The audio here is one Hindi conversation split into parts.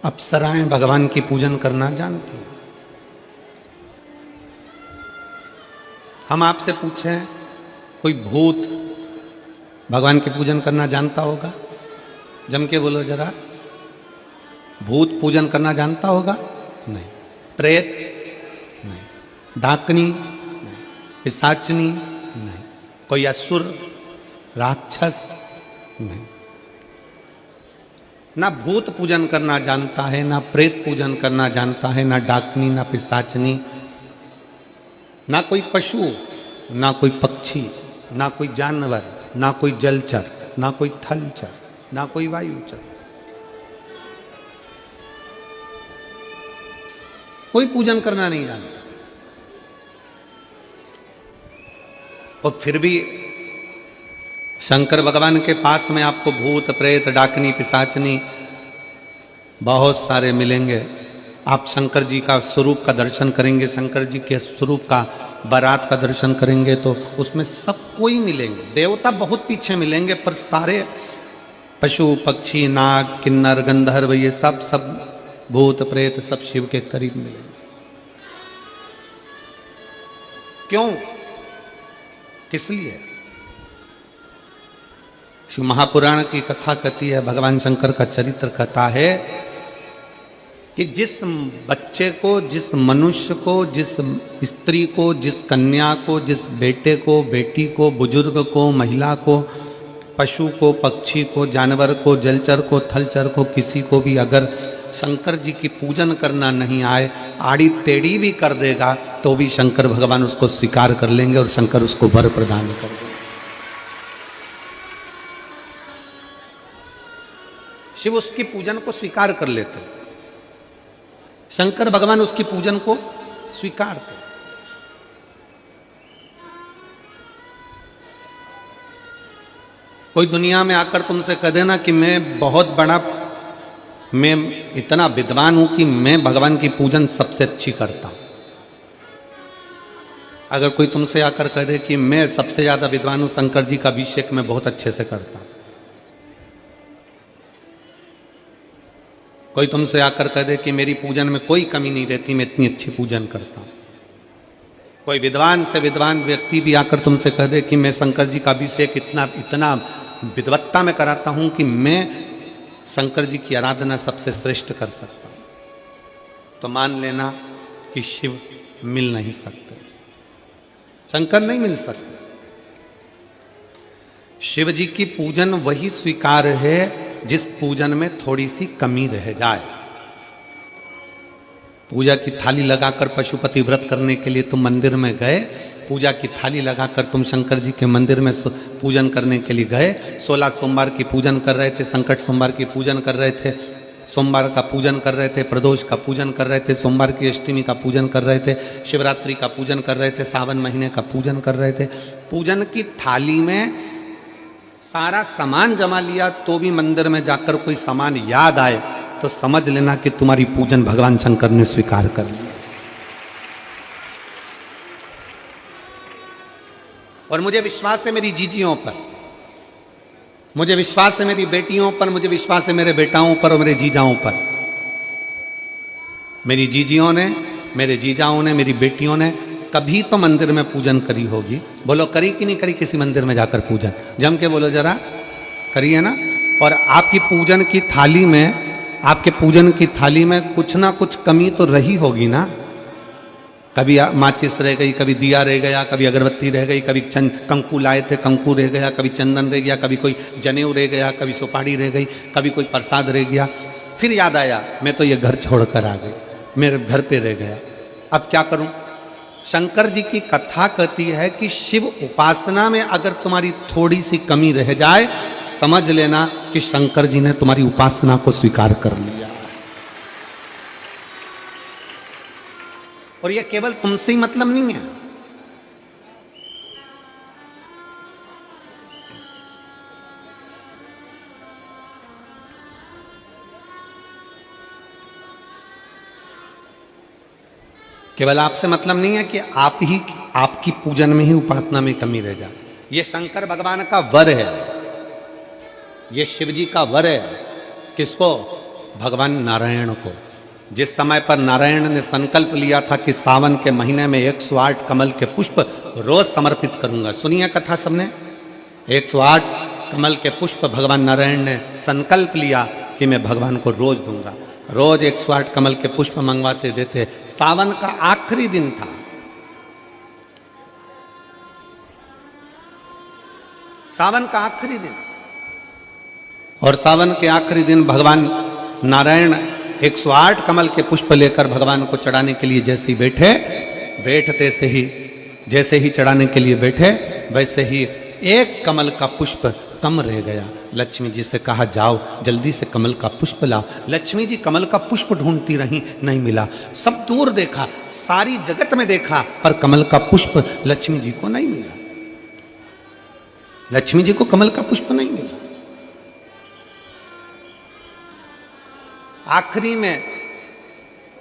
अप्सराएं भगवान की पूजन करना जानती हैं। हम आपसे पूछें, कोई भूत भगवान की पूजन करना जानता होगा? जम के बोलो जरा, भूत पूजन करना जानता होगा? नहीं। प्रेत? नहीं। डाकनी? नहीं। पिशाचनी? नहीं। कोई असुर राक्षस? नहीं। ना भूत पूजन करना जानता है, ना प्रेत पूजन करना जानता है, ना डाकनी, ना पिशाचनी, ना कोई पशु, ना कोई पक्षी, ना कोई जानवर, ना कोई जलचर, ना कोई थलचर, ना कोई वायुचर। कोई पूजन करना नहीं जानता। और फिर भी शंकर भगवान के पास में आपको भूत प्रेत डाकनी पिशाचनी बहुत सारे मिलेंगे। आप शंकर जी का स्वरूप का दर्शन करेंगे, शंकर जी के स्वरूप का बारात का दर्शन करेंगे तो उसमें सब कोई मिलेंगे। देवता बहुत पीछे मिलेंगे, पर सारे पशु पक्षी नाग किन्नर गंधर्व ये सब भूत प्रेत सब शिव के करीब मिलेंगे। क्यों? किस लिए? शिव महापुराण की कथा कहती है, भगवान शंकर का चरित्र कथा है कि जिस बच्चे को, जिस मनुष्य को, जिस स्त्री को, जिस कन्या को, जिस बेटे को, बेटी को, बुजुर्ग को, महिला को, पशु को, पक्षी को, जानवर को, जलचर को, थलचर को, किसी को भी अगर शंकर जी की पूजन करना नहीं आए, आड़ी टेढ़ी भी कर देगा तो भी शंकर भगवान उसको स्वीकार कर लेंगे और शंकर उसको वर प्रदान कर देंगे। शिव उसकी पूजन को स्वीकार कर लेते, शंकर भगवान उसकी पूजन को स्वीकारते। कोई दुनिया में आकर तुमसे कह देना कि मैं इतना विद्वान हूं कि मैं भगवान की पूजन सबसे अच्छी करता हूं। अगर कोई तुमसे आकर कह दे कि मैं सबसे ज्यादा विद्वान हूं, शंकर जी का अभिषेक मैं बहुत अच्छे से करता हूं। कोई तुमसे आकर कह दे कि मेरी पूजन में कोई कमी नहीं रहती, मैं इतनी अच्छी पूजन करता हूं। कोई विद्वान से विद्वान व्यक्ति भी आकर तुमसे कह दे कि मैं शंकर जी का अभिषेक इतना विद्वत्ता में कराता हूं कि मैं शंकर जी की आराधना सबसे श्रेष्ठ कर सकता हूं, तो मान लेना कि शिव मिल नहीं सकते, शंकर नहीं मिल सकते। शिव जी की पूजन वही स्वीकार है जिस पूजन में थोड़ी सी कमी रह जाए। पूजा की थाली लगाकर पशुपति व्रत करने के लिए तुम मंदिर में गए, पूजा की थाली लगाकर तुम शंकर जी के मंदिर में पूजन करने के लिए गए, 16 सोमवार की पूजन कर रहे थे, संकट सोमवार की पूजन कर रहे थे, सोमवार का पूजन कर रहे थे, प्रदोष का पूजन कर रहे थे, सोमवार की अष्टमी का पूजन कर रहे थे, शिवरात्रि का पूजन कर रहे थे, सावन महीने का पूजन कर रहे थे। पूजन की थाली में सारा सामान जमा लिया तो भी मंदिर में जाकर कोई सामान याद आए तो समझ लेना कि तुम्हारी पूजन भगवान शंकर ने स्वीकार कर लिया। और मुझे विश्वास है मेरी जीजियों पर, मुझे विश्वास है मेरी बेटियों पर, मुझे विश्वास है मेरे बेटाओं पर और मेरे जीजाओं पर। मेरी जीजियों ने, मेरे जीजाओं ने, मेरी बेटियों ने कभी तो मंदिर में पूजन करी होगी। बोलो करी कि नहीं करी किसी मंदिर में जाकर पूजन? जम के बोलो जरा, करी है ना? और आपकी पूजन की थाली में, आपके पूजन की थाली में कुछ ना कुछ कमी तो रही होगी ना। कभी माचिस रह गई, कभी दिया रह गया, कभी अगरबत्ती रह गई, कभी कंकु लाए थे कंकु रह गया, कभी चंदन रह गया, कभी कोई जनेऊ रह गया, कभी सुपारी रह गई, कभी कोई प्रसाद रह गया। फिर याद आया मैं तो ये घर छोड़कर आ गई, मेरे घर पे रह गया, अब क्या करूं? शंकर जी की कथा कहती है कि शिव उपासना में अगर तुम्हारी थोड़ी सी कमी रह जाए, समझ लेना कि शंकर जी ने तुम्हारी उपासना को स्वीकार कर लिया। और यह केवल तुमसे ही मतलब नहीं है, केवल आपसे मतलब नहीं है कि आपकी पूजन में ही उपासना में कमी रह जाए। ये शंकर भगवान का वर है, ये शिव जी का वर है। किसको? भगवान नारायण को। जिस समय पर नारायण ने संकल्प लिया था कि सावन के महीने में 108 कमल के पुष्प रोज समर्पित करूंगा, सुनिए कथा सबने। 108 कमल के पुष्प भगवान नारायण ने संकल्प लिया कि मैं भगवान को रोज दूंगा। रोज 108 कमल के पुष्प मंगवाते देते। सावन का आखिरी दिन था, सावन का आखिरी दिन, और सावन के आखिरी दिन भगवान नारायण 108 कमल के पुष्प लेकर भगवान को चढ़ाने के लिए जैसे ही बैठते से ही जैसे ही चढ़ाने के लिए बैठे, वैसे ही एक कमल का पुष्प कम रह गया। लक्ष्मी जी से कहा जाओ जल्दी से कमल का पुष्प लाओ। लक्ष्मी जी कमल का पुष्प ढूंढती रही, नहीं मिला। सब दूर देखा, सारी जगत में देखा, पर कमल का पुष्प लक्ष्मी जी को नहीं मिला। लक्ष्मी जी को कमल का पुष्प नहीं मिला। आखिरी में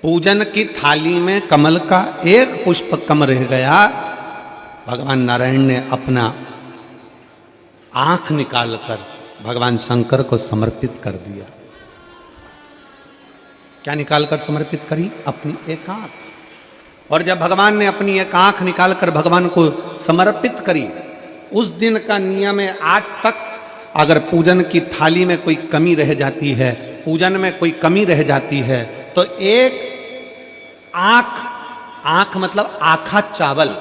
पूजन की थाली में कमल का एक पुष्प कम रह गया। भगवान नारायण ने अपना आंख निकालकर भगवान शंकर को समर्पित कर दिया। क्या निकालकर समर्पित करी? अपनी एक आंख। और जब भगवान ने अपनी एक आंख निकालकर भगवान को समर्पित करी, उस दिन का नियम है आज तक, अगर पूजन की थाली में कोई कमी रह जाती है, पूजन में कोई कमी रह जाती है, तो एक आंख मतलब आखा चावल।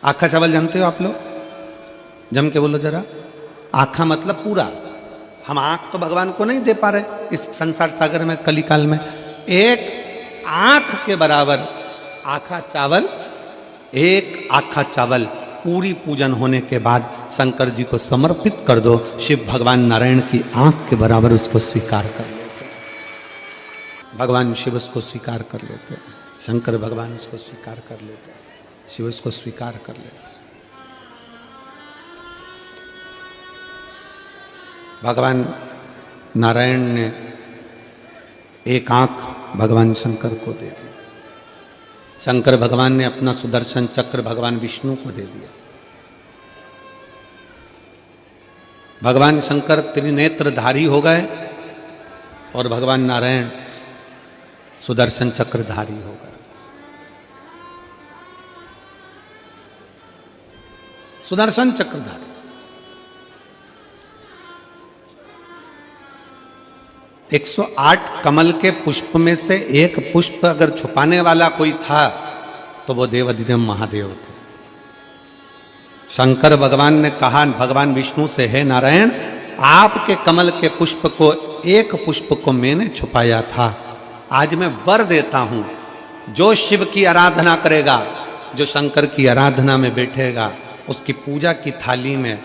आखा चावल जानते हो आप लोग? जम के बोलो जरा। आखा मतलब पूरा। हम आंख तो भगवान को नहीं दे पा रहे इस संसार सागर में, कलिकाल में। एक आंख के बराबर आखा चावल, एक आखा चावल पूरी पूजन होने के बाद शंकर जी को समर्पित कर दो। शिव भगवान नारायण की आंख के बराबर उसको स्वीकार कर लेते। भगवान शिव उसको स्वीकार कर लेते, शंकर भगवान उसको स्वीकार कर लेते, शिव उसको स्वीकार कर लेते। भगवान नारायण ने एक आंख भगवान शंकर को दे दी। शंकर भगवान ने अपना सुदर्शन चक्र भगवान विष्णु को दे दिया। भगवान शंकर त्रिनेत्रधारी हो गए और भगवान नारायण सुदर्शन चक्रधारी हो गए। सुदर्शन चक्रधारी। 108 कमल के पुष्प में से एक पुष्प अगर छुपाने वाला कोई था तो वो देवाधिदेव महादेव थे। शंकर भगवान ने कहा भगवान विष्णु से, हे नारायण, आपके कमल के पुष्प को, एक पुष्प को मैंने छुपाया था। आज मैं वर देता हूं, जो शिव की आराधना करेगा, जो शंकर की आराधना में बैठेगा, उसकी पूजा की थाली में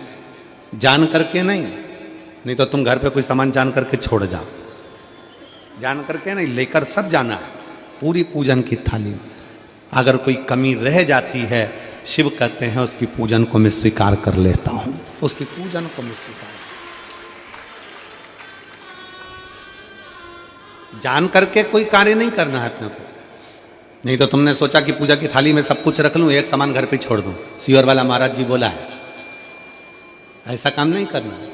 जान करके नहीं तो तुम घर पे कोई सामान जान करके छोड़ जाओ, जान करके नहीं, लेकर सब जाना है। पूरी पूजन की थाली में अगर कोई कमी रह जाती है, शिव कहते हैं उसकी पूजन को मैं स्वीकार कर लेता हूं, उसकी पूजन को मैं स्वीकार। जान करके कोई कार्य नहीं करना है अपने को। नहीं तो तुमने सोचा कि पूजा की थाली में सब कुछ रख लूं, एक सामान घर पे छोड़ दूं। सीवर वाला महाराज जी बोला है, ऐसा काम नहीं करना है।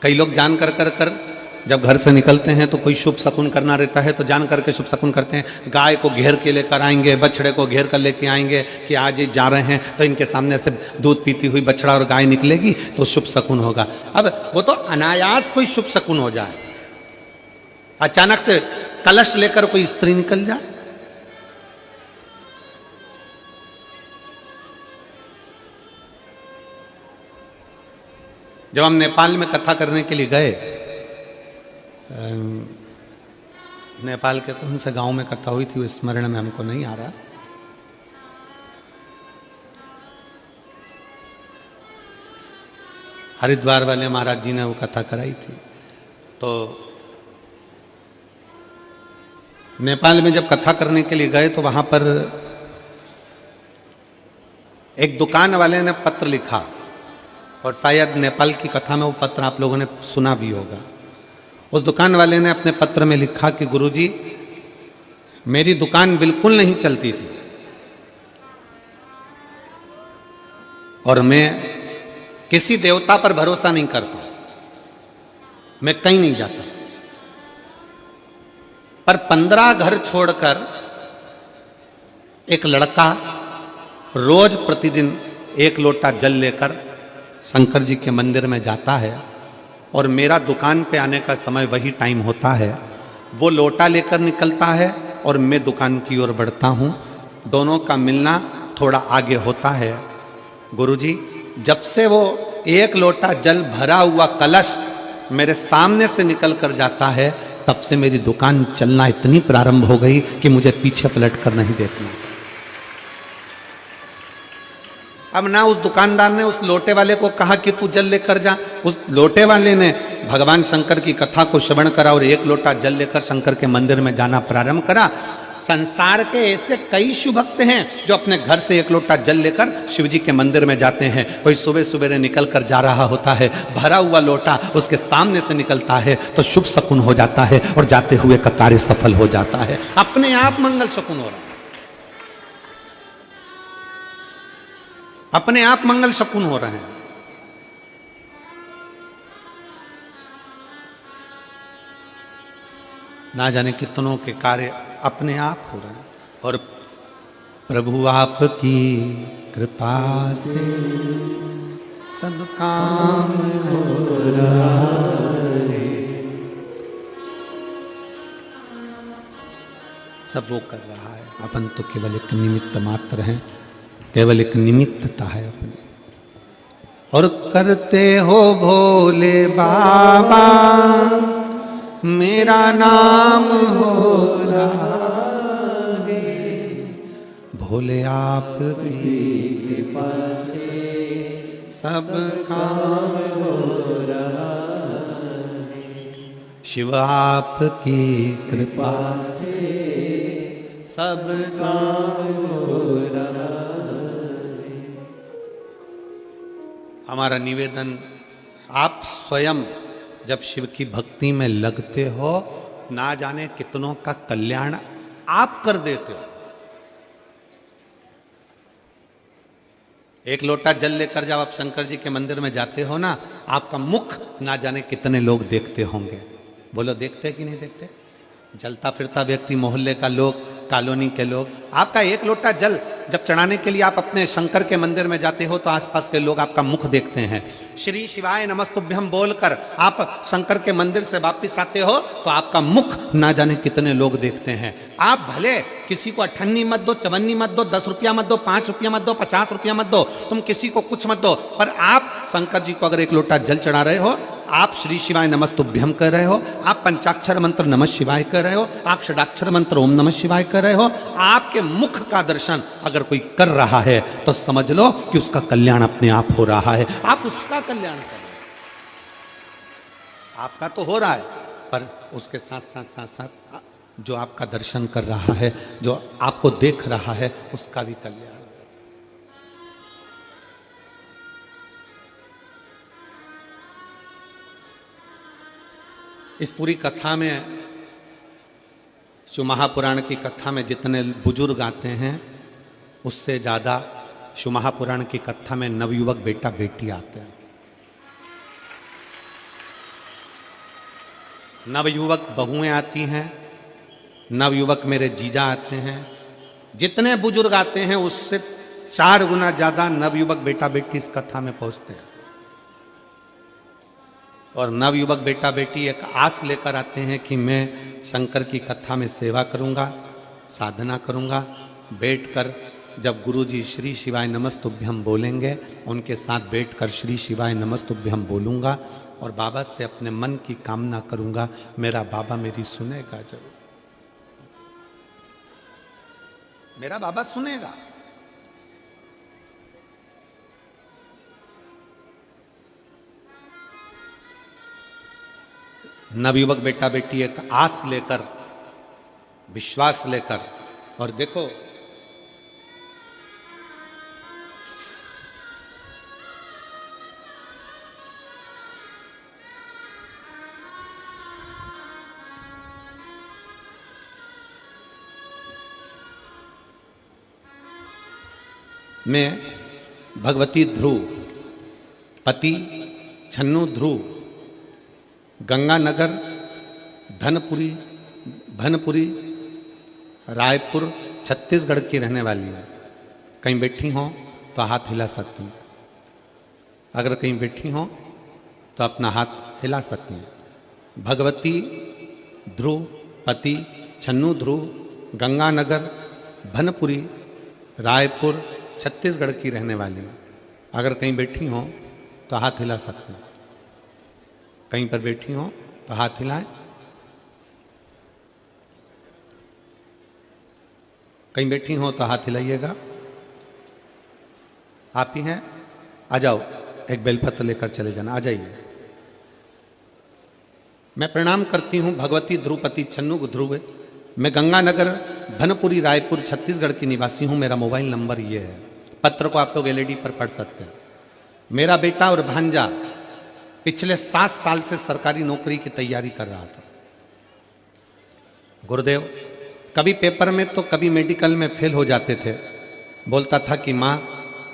कई लोग जान कर जब घर से निकलते हैं तो कोई शुभ शकुन करना रहता है तो जान करके शुभ शकुन करते हैं। गाय को घेर के लेकर आएंगे, बछड़े को घेर कर लेके आएंगे कि आज ये जा रहे हैं तो इनके सामने से दूध पीती हुई बछड़ा और गाय निकलेगी तो शुभ शकुन होगा। अब वो तो अनायास कोई शुभ शकुन हो जाए, अचानक से कलश लेकर कोई स्त्री निकल जाए। जब हम नेपाल में कथा करने के लिए गए, नेपाल के कौन से गांव में कथा हुई थी वो स्मरण में हमको नहीं आ रहा। हरिद्वार वाले महाराज जी ने वो कथा कराई थी। तो नेपाल में जब कथा करने के लिए गए तो वहां पर एक दुकान वाले ने पत्र लिखा, और शायद नेपाल की कथा में वो पत्र आप लोगों ने सुना भी होगा। उस दुकान वाले ने अपने पत्र में लिखा कि गुरुजी, मेरी दुकान बिल्कुल नहीं चलती थी और मैं किसी देवता पर भरोसा नहीं करता, मैं कहीं नहीं जाता, पर 15 घर छोड़कर एक लड़का रोज प्रतिदिन 1 लोटा जल लेकर शंकर जी के मंदिर में जाता है और मेरा दुकान पे आने का समय वही टाइम होता है। वो लोटा लेकर निकलता है और मैं दुकान की ओर बढ़ता हूँ। दोनों का मिलना थोड़ा आगे होता है। गुरुजी, जब से वो 1 लोटा जल भरा हुआ कलश मेरे सामने से निकल कर जाता है, तब से मेरी दुकान चलना इतनी प्रारंभ हो गई कि मुझे पीछे पलट कर नहीं देखना। अब ना उस दुकानदार ने उस लोटे वाले को कहा कि तू जल लेकर जा, उस लोटे वाले ने भगवान शंकर की कथा को श्रवण करा और 1 लोटा जल लेकर शंकर के मंदिर में जाना प्रारंभ करा। संसार के ऐसे कई शिव भक्त हैं जो अपने घर से 1 लोटा जल लेकर शिव जी के मंदिर में जाते हैं। कोई सुबह सुबह निकल कर जा रहा होता है, भरा हुआ लोटा उसके सामने से निकलता है तो शुभ शकुन हो जाता है और जाते हुए का कार्य सफल हो जाता है। अपने आप मंगल शकुन हो रहा है, अपने आप मंगल शकुन हो रहे हैं। ना जाने कितनों के कार्य अपने आप हो रहे हैं। और प्रभु आपकी कृपा से सब काम हो रहा है। सब वो कर रहा है, अपन तो केवल एक निमित्त मात्र हैं, केवल एक निमित्तता है अपनी। और करते हो भोले बाबा मेरा नाम हो रहा है, भोले आपकी कृपा से सब काम हो रहा है, शिव आपकी कृपा से सब काम हो रहा है। हमारा निवेदन, आप स्वयं जब शिव की भक्ति में लगते हो, ना जाने कितनों का कल्याण आप कर देते हो। 1 लोटा जल लेकर जब आप शंकर जी के मंदिर में जाते हो ना, आपका मुख ना जाने कितने लोग देखते होंगे। बोलो, देखते कि नहीं देखते? जलता फिरता व्यक्ति, मोहल्ले का लोग, कॉलोनी के लोग, आपका 1 लोटा जल जब चढ़ाने के लिए आप अपने शंकर के मंदिर में जाते हो तो आसपास के लोग आपका मुख देखते हैं। श्री शिवाय नमस्तुभ्यम बोलकर आप शंकर के मंदिर से वापस आते हो तो आपका मुख ना जाने कितने लोग देखते हैं। आप भले किसी को 98 मत दो, 54 मत दो, 10 रुपया मत दो, 5 रुपया मत दो, 50 रुपया मत दो, तुम किसी को कुछ मत दो, पर आप शंकर जी को अगर 1 लोटा जल चढ़ा रहे हो, आप श्री शिवाय नमस्तुभ्यम कर रहे हो, आप पंचाक्षर मंत्र नमः शिवाय कर रहे हो, आप षडाक्षर मंत्र ओम नमः शिवाय कर रहे हो, आपके मुख का दर्शन अगर कोई कर रहा है तो समझ लो कि उसका कल्याण अपने आप हो रहा है। आप उसका कल्याण कर रहे हो, आपका तो हो रहा है, पर उसके साथ साथ साथ साथ जो आपका दर्शन कर रहा है, जो आपको देख रहा है, उसका भी कल्याण। इस पूरी कथा में, शिव महापुराण की कथा में जितने बुजुर्ग आते हैं, उससे ज़्यादा शिव महापुराण की कथा में नवयुवक बेटा बेटी आते हैं। नवयुवक बहुएं आती हैं, नवयुवक मेरे जीजा आते हैं। जितने बुजुर्ग आते हैं उससे 4 गुना ज़्यादा नवयुवक बेटा बेटी इस कथा में पहुंचते हैं। और नवयुवक बेटा बेटी एक आस लेकर आते हैं कि मैं शंकर की कथा में सेवा करूंगा, साधना करूंगा, बैठकर जब गुरुजी श्री शिवाय नमस्तुभ्यम बोलेंगे, उनके साथ बैठकर श्री शिवाय नमस्तुभ्यम बोलूंगा और बाबा से अपने मन की कामना करूंगा, मेरा बाबा मेरी सुनेगा जरूर, मेरा बाबा सुनेगा। नवयुवक बेटा बेटी एक आस लेकर, विश्वास लेकर, और देखो मैं भगवती ध्रुव पति छन्नू ध्रुव, गंगानगर, भनपुरी, रायपुर, छत्तीसगढ़ की रहने वाली हूँ। कहीं बैठी हो तो हाथ हिला सकती हैं। अगर कहीं बैठी हो तो अपना हाथ हिला सकती हैं। भगवती ध्रुव, पति छन्नू ध्रुव, गंगानगर, भनपुरी, रायपुर, छत्तीसगढ़ की रहने वाली हूँ। अगर कहीं बैठी हो तो हाथ हिला सकते हैं। कहीं पर बैठी हो तो हाथ हिलाएं। कहीं बैठी हो तो हाथ हिलाइएगा। आप ही हैं? आ जाओ, एक बेलपत्र लेकर चले जाना। आ जाइए। मैं प्रणाम करती हूँ भगवती ध्रुवपति छन्नू ध्रुव। मैं गंगानगर, भनपुरी, रायपुर, छत्तीसगढ़ की निवासी हूँ। मेरा मोबाइल नंबर ये है। पत्र को आप लोग एलईडी पर पढ़ सकते हैं। मेरा बेटा और भांजा पिछले 7 साल से सरकारी नौकरी की तैयारी कर रहा था। गुरुदेव, कभी पेपर में तो कभी मेडिकल में फेल हो जाते थे। बोलता था कि माँ,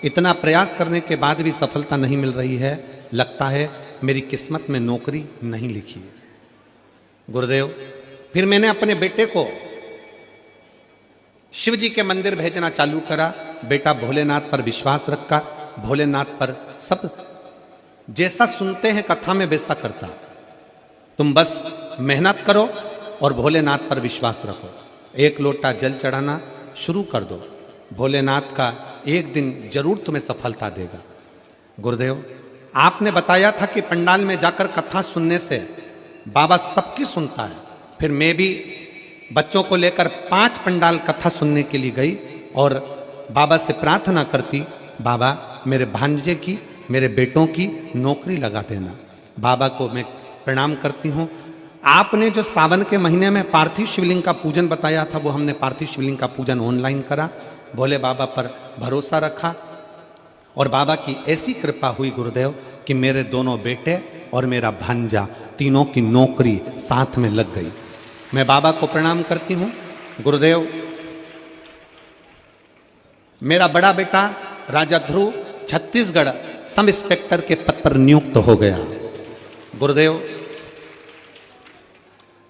इतना प्रयास करने के बाद भी सफलता नहीं मिल रही है, लगता है मेरी किस्मत में नौकरी नहीं लिखी है। गुरुदेव, फिर मैंने अपने बेटे को शिव जी के मंदिर भेजना चालू करा। बेटा भोलेनाथ पर विश्वास रखा, भोलेनाथ पर सब जैसा सुनते हैं कथा में वैसा करता। तुम बस मेहनत करो और भोलेनाथ पर विश्वास रखो। एक लोटा जल चढ़ाना शुरू कर दो, भोलेनाथ का एक दिन जरूर तुम्हें सफलता देगा। गुरुदेव, आपने बताया था कि पंडाल में जाकर कथा सुनने से बाबा सबकी सुनता है। फिर मैं भी बच्चों को लेकर 5 पंडाल कथा सुनने के लिए गई और बाबा से प्रार्थना करती, बाबा मेरे भांजे की, मेरे बेटों की नौकरी लगा देना। बाबा को मैं प्रणाम करती हूँ। आपने जो सावन के महीने में पार्थिव शिवलिंग का पूजन बताया था, वो हमने पार्थिव शिवलिंग का पूजन ऑनलाइन करा। भोले बाबा पर भरोसा रखा और बाबा की ऐसी कृपा हुई गुरुदेव कि मेरे दोनों बेटे और मेरा भांजा तीनों की नौकरी साथ में लग गई। मैं बाबा को प्रणाम करती हूँ। गुरुदेव, मेरा बड़ा बेटा राजा ध्रुव छत्तीसगढ़ सब इंस्पेक्टर के पद पर नियुक्त हो गया। गुरुदेव,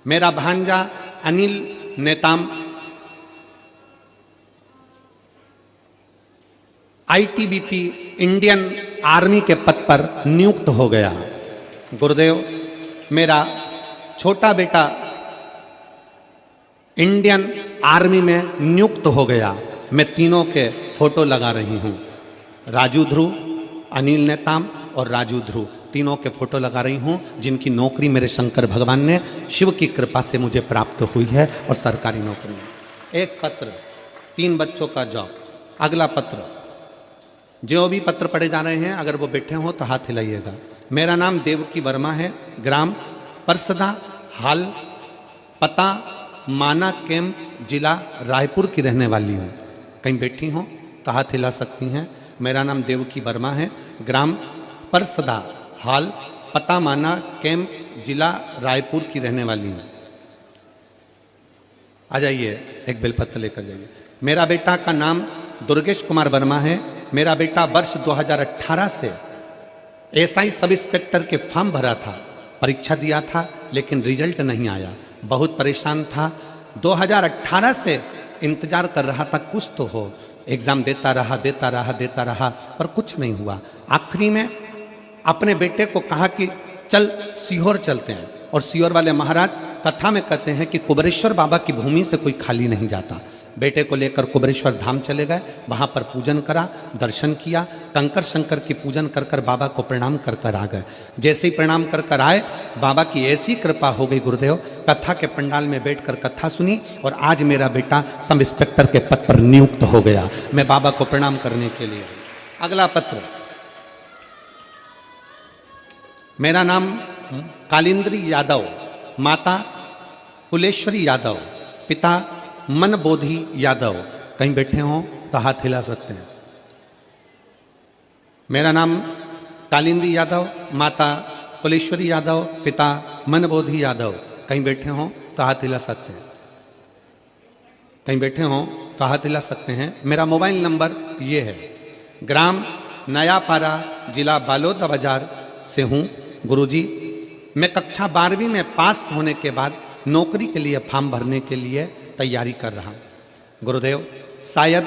मेरा भांजा Anil Netam ITBP Indian army के पद पर नियुक्त हो गया। गुरुदेव, मेरा छोटा बेटा इंडियन आर्मी में नियुक्त हो गया। मैं तीनों के फोटो लगा रही हूँ। राजू ध्रुव, अनिल नेताम और राजू ध्रुव तीनों के फोटो लगा रही हूँ, जिनकी नौकरी मेरे शंकर भगवान ने शिव की कृपा से मुझे प्राप्त हुई है और सरकारी नौकरी है। एक पत्र, 3 बच्चों का जॉब। अगला पत्र, जो भी पत्र पढ़े जा रहे हैं अगर वो बैठे हो तो हाथ हिलाइएगा। मेरा नाम देवकी वर्मा है, ग्राम परसदा, हाल पता माना कैंप, जिला रायपुर की रहने वाली हूँ। कहीं बैठी हो तो हाथ हिला सकती हैं। मेरा नाम देवकी वर्मा है, ग्राम परसदा, हाल पता माना कैंप, जिला रायपुर की रहने वाली हूँ। आ जाइए, एक बेलपत्र लेकर जाइए। मेरा बेटा का नाम दुर्गेश कुमार वर्मा है। मेरा बेटा वर्ष 2018 से एसआई सब इंस्पेक्टर के फॉर्म भरा था, परीक्षा दिया था लेकिन रिजल्ट नहीं आया। बहुत परेशान था। 2018 से इंतजार कर रहा था कुछ तो हो। एग्जाम देता रहा पर कुछ नहीं हुआ। आखिरी में अपने बेटे को कहा कि चल सीहोर चलते हैं, और सीहोर वाले महाराज कथा में कहते हैं कि कुबरेश्वर बाबा की भूमि से कोई खाली नहीं जाता। बेटे को लेकर कुबरेश्वर धाम चले गए, वहां पर पूजन करा, दर्शन किया, कंकर शंकर की पूजन कर कर बाबा को प्रणाम कर कर आ गए। जैसे ही प्रणाम कर कर आए, बाबा की ऐसी कृपा हो गई गुरुदेव, कथा के पंडाल में बैठकर कथा सुनी और आज मेरा बेटा सब इंस्पेक्टर के पद पर नियुक्त हो गया। मैं बाबा को प्रणाम करने के लिए। अगला पत्र, मेरा नाम कालिंद्री यादव, माता कुलेश्वरी यादव, पिता मनबोधि यादव। कहीं बैठे हों तो हाथ हिला सकते हैं। मेरा नाम कालिंदी यादव, माता कुलेश्वरी यादव, पिता मनबोधि यादव। कहीं बैठे हों तो हाथ हिला सकते हैं। कहीं बैठे हों तो हाथ हिला सकते हैं। मेरा मोबाइल नंबर ये है, ग्राम नया पारा, जिला बालोद बाजार से हूँ। गुरुजी, मैं कक्षा 12वीं में पास होने के बाद नौकरी के लिए फॉर्म भरने के लिए तैयारी कर रहा हूँ। गुरुदेव, शायद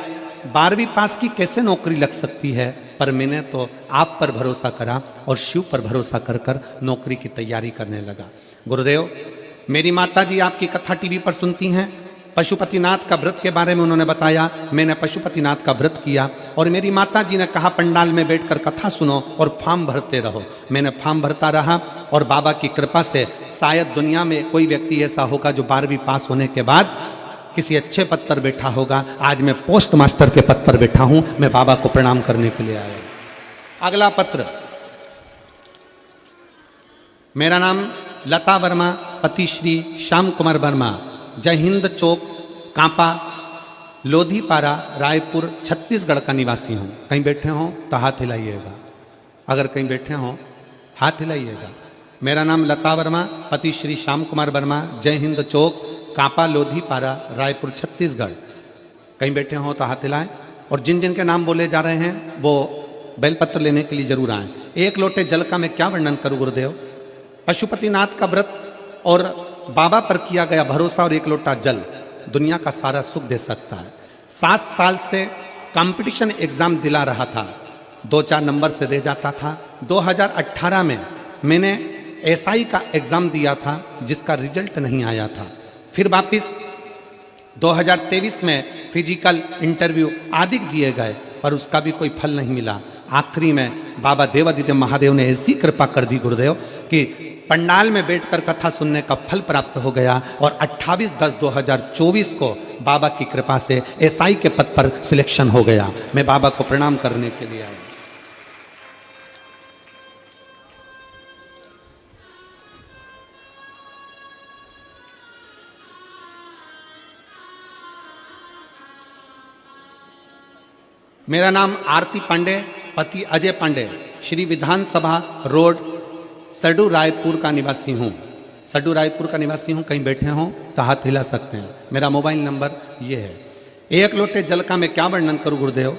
12वीं पास की कैसे नौकरी लग सकती है, पर मैंने तो आप पर भरोसा करा और शिव पर भरोसा कर कर नौकरी की तैयारी करने लगा। गुरुदेव, मेरी माता जी आपकी कथा टीवी पर सुनती हैं। पशुपतिनाथ का व्रत के बारे में उन्होंने बताया, मैंने पशुपतिनाथ का व्रत किया और मेरी माता जी ने कहा पंडाल में बैठकर कथा सुनो और फॉर्म भरते रहो। मैंने फॉर्म भरता रहा और बाबा की कृपा से शायद दुनिया में कोई व्यक्ति ऐसा होगा जो 12वीं पास होने के बाद किसी अच्छे पद पर बैठा होगा। आज मैं पोस्ट मास्टर के पद पर बैठा हूं। मैं बाबा को प्रणाम करने के लिए आया। अगला पत्र, मेरा नाम लता वर्मा, पति श्री श्याम कुमार वर्मा, जय हिंद चौक, कांपा, लोधीपारा, रायपुर, छत्तीसगढ़ का निवासी हूं। कहीं बैठे हों तो हाथ हिलाइएगा। अगर कहीं बैठे हों हाथ हिलाइएगा। मेरा नाम लता वर्मा, पति श्री श्याम कुमार वर्मा, जय हिंद चौक, कांपा, लोधीपारा, रायपुर, छत्तीसगढ़। कहीं बैठे हों तो हाथ हिलाएं। और जिन जिन के नाम बोले जा रहे हैं वो बेलपत्र लेने के लिए जरूर आएं। एक लोटे जल का मैं क्या वर्णन करूं गुरुदेव। पशुपतिनाथ का व्रत और बाबा पर किया गया भरोसा और एक लोटा जल दुनिया का सारा सुख दे सकता है। 7 साल से कंपटीशन एग्जाम दिला रहा था, 2-4 नंबर से दे जाता था। 2018 में मैंने एसआई का एग्जाम दिया था जिसका रिजल्ट नहीं आया था। फिर वापिस 2023 में फिजिकल इंटरव्यू आदि दिए गए पर उसका भी कोई फल नहीं मिला। आखिरी में बाबा देवादिदेव महादेव ने ऐसी कृपा कर दी गुरुदेव कि पंडाल में बैठकर कथा सुनने का फल प्राप्त हो गया और 28/10/2024 को बाबा की कृपा से एसआई के पद पर सिलेक्शन हो गया। मैं बाबा को प्रणाम करने के लिए आया। मेरा नाम आरती पांडे, पति अजय पांडे, श्री विधानसभा रोड, सडू रायपुर का निवासी हूँ। सडू रायपुर का निवासी हूँ। कहीं बैठे हों तो हाथ हिला सकते हैं। मेरा मोबाइल नंबर ये है। एक लोटे जल का मैं क्या वर्णन करूँ गुरुदेव।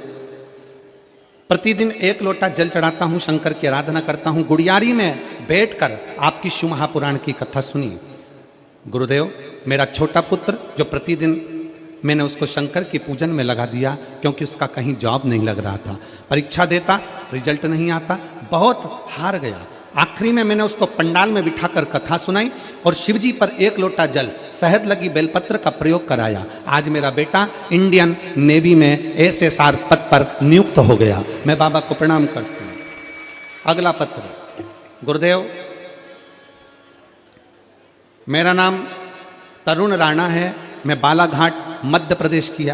प्रतिदिन 1 लोटा जल चढ़ाता हूँ, शंकर की आराधना करता हूँ। गुड़ियारी में बैठकर आपकी शिव महापुराण की कथा सुनी। गुरुदेव, मेरा छोटा पुत्र जो प्रतिदिन मैंने उसको शंकर की पूजन में लगा दिया क्योंकि उसका कहीं जॉब नहीं लग रहा था। परीक्षा देता, रिजल्ट नहीं आता, बहुत हार गया। आखिरी में मैंने उसको पंडाल में बिठाकर कथा सुनाई और शिवजी पर 1 लोटा जल, शहद लगी बेलपत्र का प्रयोग कराया। आज मेरा बेटा इंडियन नेवी में एसएसआर पद पर नियुक्त हो गया। मैं बाबा को प्रणाम करती हूँ। अगला पत्र, गुरुदेव, मेरा नाम तरुण राणा है। मैं बालाघाट मध्य प्रदेश की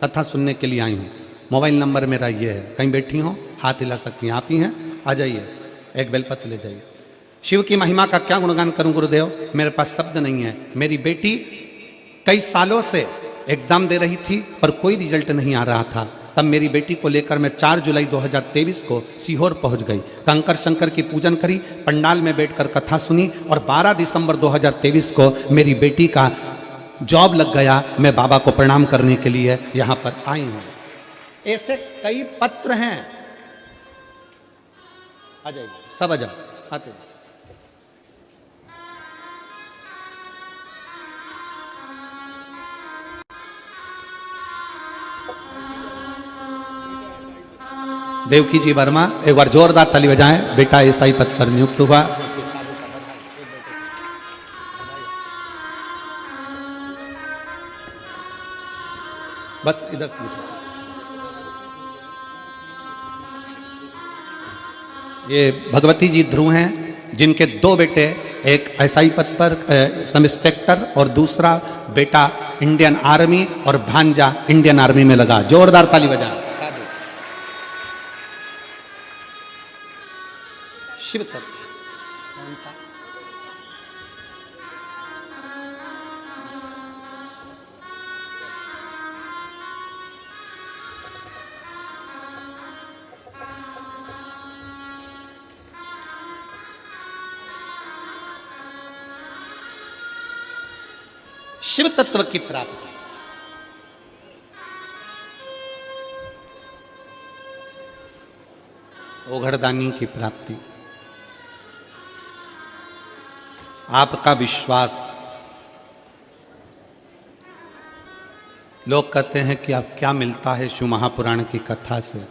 कथा सुनने के लिए आई हूँ। मोबाइल नंबर मेरा ये है। कहीं बैठी हो हाथ हिला सकती हैं। आप ही हैं, आ जाइए, एक बेलपत्र ले जाइए। शिव की महिमा का क्या गुणगान करूं गुरुदेव, मेरे पास शब्द नहीं है। मेरी बेटी कई सालों से एग्जाम दे रही थी पर कोई रिजल्ट नहीं आ रहा था। तब मेरी बेटी को लेकर मैं 4 जुलाई 2023 को सीहोर पहुंच गई। कंकर शंकर की पूजन करी, पंडाल में बैठकर कथा सुनी और 12 दिसंबर 2023 को मेरी बेटी का जॉब लग गया। मैं बाबा को प्रणाम करने के लिए यहाँ पर आई हूँ। ऐसे कई पत्र हैं। आ जाइए, सब आ जाओ, आते हैं। देवकी जी वर्मा, एक बार जोरदार ताली बजाएं। बेटा एसआई पद पर नियुक्त हुआ। बस इधर से ये भगवती जी ध्रुव हैं जिनके 2 बेटे, एक एसआई पद पर सब इंस्पेक्टर और दूसरा बेटा इंडियन आर्मी और भांजा इंडियन आर्मी में लगा। जोरदार ताली बजाएं। शिव तत्व शिव तत्व की प्राप्ति। ओघड़दानी की प्राप्ति, आपका विश्वास। लोग कहते हैं कि अब क्या मिलता है शिव महापुराण की कथा से।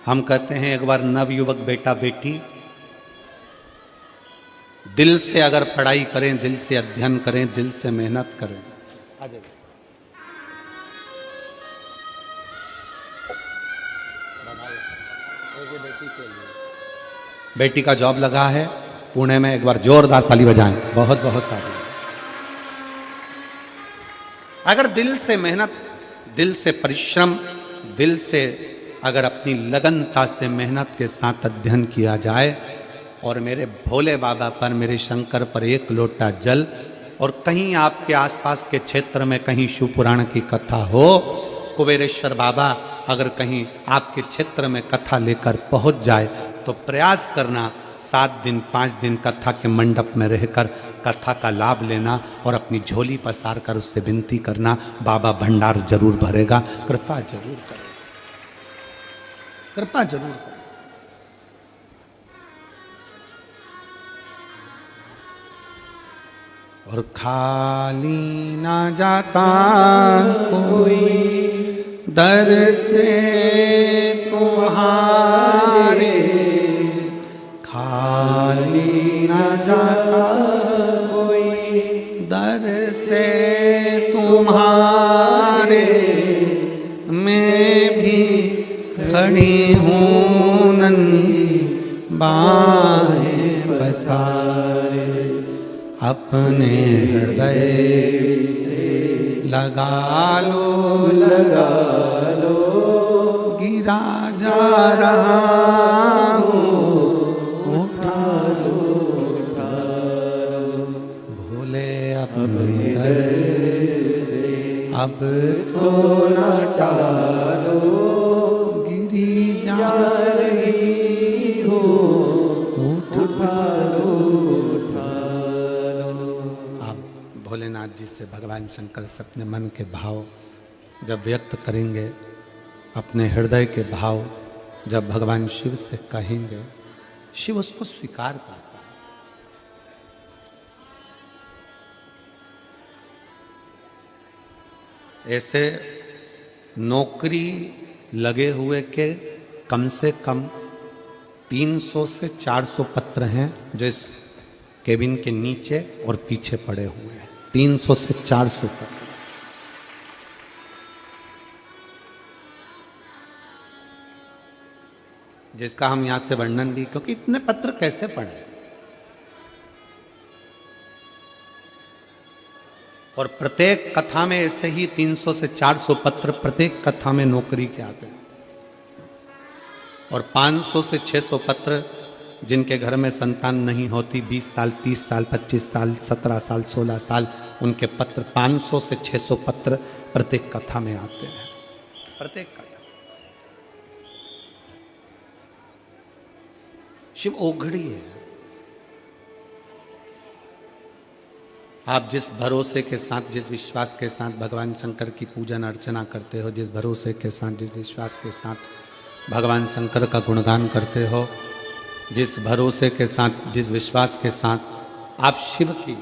हम कहते हैं एक बार नवयुवक बेटा बेटी दिल से अगर पढ़ाई करें, दिल से अध्ययन करें, दिल से मेहनत करें। बेटी का जॉब लगा है पुणे में, एक बार जोरदार ताली बजाएं। बहुत बहुत सारी। अगर दिल से मेहनत, दिल से परिश्रम, दिल से अगर अपनी लगनता से मेहनत के साथ अध्ययन किया जाए और मेरे भोले बाबा पर, मेरे शंकर पर एक लोटा जल, और कहीं आपके आसपास के क्षेत्र में कहीं शिव पुराण की कथा हो, कुबेरेश्वर बाबा अगर कहीं आपके क्षेत्र में कथा लेकर पहुंच जाए तो प्रयास करना 7 दिन 5 दिन कथा के मंडप में रहकर कथा का लाभ लेना और अपनी झोली पसार कर उससे विनती करना, बाबा भंडार जरूर भरेगा। कृपा जरूर करें, कृपा जरूर करें। और खाली ना जाता कोई दर से तुम्हारे, खाली ना जाता कोई दर से तुम्हारे, मैं भी खड़ी हूँ नन्ही बाहें पसारे, अपने हृदय से लगा लो, लगा लो, गिरा जा रहा हूँ, उठा लो, उठा लो, भोले अपने दर से अब तो न टालो, गिरी जा रही हो, उठा लो, भोलेनाथ जी से भगवान शंकर से अपने मन के भाव जब व्यक्त करेंगे, अपने हृदय के भाव जब भगवान शिव से कहेंगे, शिव उसको स्वीकार करता है। ऐसे नौकरी लगे हुए के कम से कम 300 से 400 पत्र हैं जो इस केबिन के नीचे और पीछे पड़े हुए हैं। 300 से 400 पत्र, जिसका हम यहां से वर्णन भी, क्योंकि इतने पत्र कैसे पढ़े, और प्रत्येक कथा में ऐसे ही 300 से 400 पत्र प्रत्येक कथा में नौकरी के आते हैं, और 500 से 600 पत्र जिनके घर में संतान नहीं होती, 20 साल 30 साल 25 साल 17 साल 16 साल, उनके पत्र 500 से 600 पत्र प्रत्येक कथा में आते हैं। प्रत्येक कथा शिव ओघड़ी है। आप जिस भरोसे के साथ, जिस विश्वास के साथ भगवान शंकर की पूजन अर्चना करते हो, जिस भरोसे के साथ, जिस विश्वास के साथ भगवान शंकर का गुणगान करते हो, जिस भरोसे के साथ, जिस विश्वास के साथ आप शिव की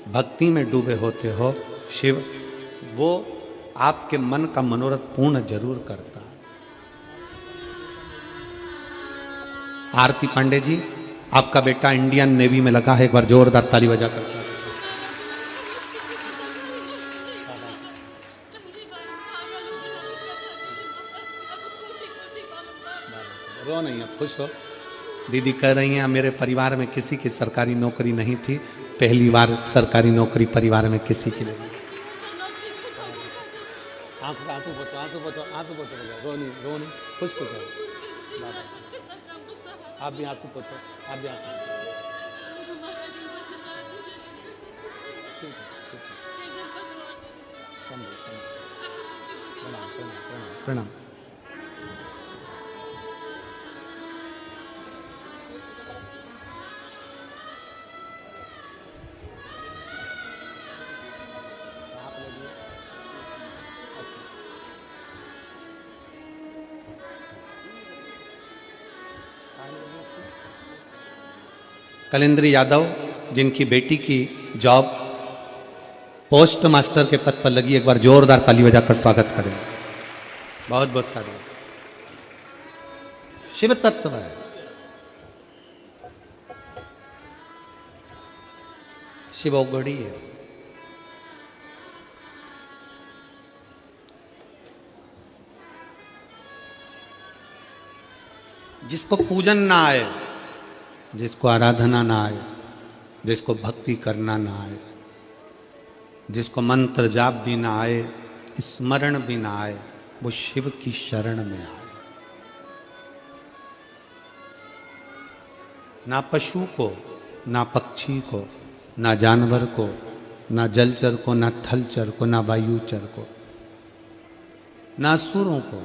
भक्ति में डूबे होते हो, शिव वो आपके मन का मनोरथ पूर्ण जरूर करता है। आरती पांडे जी, आपका बेटा इंडियन नेवी में लगा है, एक बार जोरदार ताली बजा कर। रो नहीं, अब खुश हो। दीदी कह रही हैं मेरे परिवार में किसी की सरकारी नौकरी नहीं थी, पहली बार सरकारी नौकरी परिवार में किसी की नहीं। आंसू पोछो, आंसू पोछो, आंसू पोछो, रो नहीं, रो नहीं, खुश खुश हो। आप भी आंसू पोछो, आप भी आंसू। प्रणाम, प्रणाम। कलेंद्री यादव जिनकी बेटी की जॉब पोस्ट मास्टर के पद पर लगी, एक बार जोरदार ताली बजाकर स्वागत करें। बहुत बहुत सारे शिव तत्व है। शिव औगड़ी है। जिसको पूजन ना आए, जिसको आराधना ना आए, जिसको भक्ति करना ना आए, जिसको मंत्र जाप भी ना आए, स्मरण भी ना आए, वो शिव की शरण में आए। ना पशु को, ना पक्षी को, ना जानवर को, ना जलचर को, ना थलचर को, ना वायुचर को, ना असुरों को,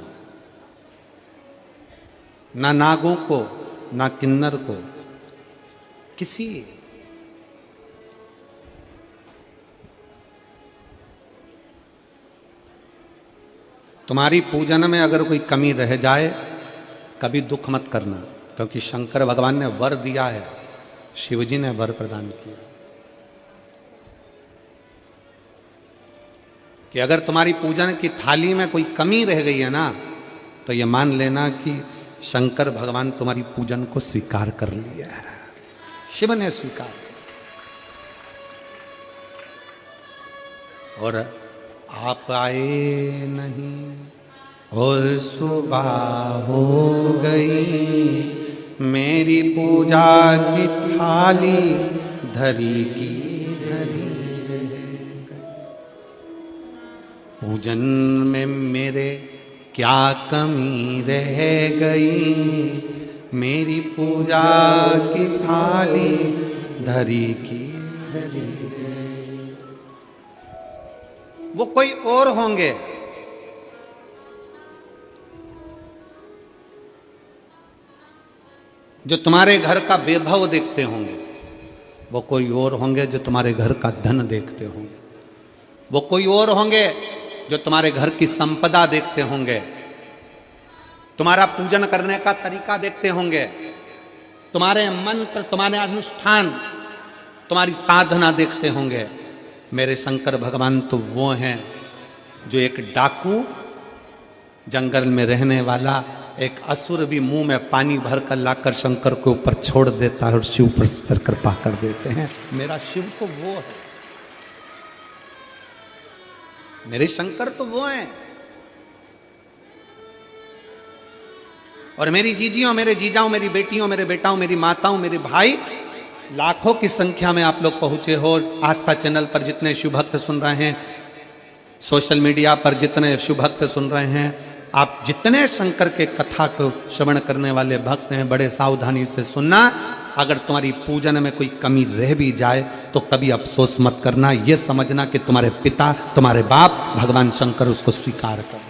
ना नागों को, ना किन्नर को, किसी तुम्हारी पूजन में अगर कोई कमी रह जाए, कभी दुख मत करना, क्योंकि शंकर भगवान ने वर दिया है, शिवजी ने वर प्रदान किया कि अगर तुम्हारी पूजन की थाली में कोई कमी रह गई है ना, तो ये मान लेना कि शंकर भगवान तुम्हारी पूजन को स्वीकार कर लिया है, शिव ने स्वीकार किया। और आप आए नहीं और सुबह हो गई, मेरी पूजा की थाली धरी की धरी रह गई। पूजन में मेरे क्या कमी रह गई, मेरी पूजा की थाली धरी की धरी रह गई। वो कोई और होंगे, जो तुम्हारे घर का वैभव देखते होंगे, वो कोई और होंगे जो तुम्हारे घर का धन देखते होंगे, वो कोई और होंगे जो तुम्हारे घर की संपदा देखते होंगे, तुम्हारा पूजन करने का तरीका देखते होंगे, तुम्हारे मंत्र, तुम्हारे अनुष्ठान, तुम्हारी साधना देखते होंगे। मेरे शंकर भगवान तो वो हैं जो एक डाकू, जंगल में रहने वाला एक असुर भी मुंह में पानी भर कर लाकर शंकर के ऊपर छोड़ देता है और शिव पर कृपा कर देते हैं। मेरा शिव तो वो है, मेरे शंकर तो वो हैं। और मेरी जीजियों, मेरे जीजाओं, मेरी बेटियों, मेरे बेटाओं, मेरी माताओं, मेरे भाई, लाखों की संख्या में आप लोग पहुंचे हो। आस्था चैनल पर जितने शिव भक्त सुन रहे हैं, सोशल मीडिया पर जितने शिव भक्त सुन रहे हैं, आप जितने शंकर के कथा को श्रवण करने वाले भक्त हैं, बड़े सावधानी से सुनना। अगर तुम्हारी पूजन में कोई कमी रह भी जाए तो कभी अफसोस मत करना, यह समझना कि तुम्हारे पिता, तुम्हारे बाप भगवान शंकर उसको स्वीकार कर,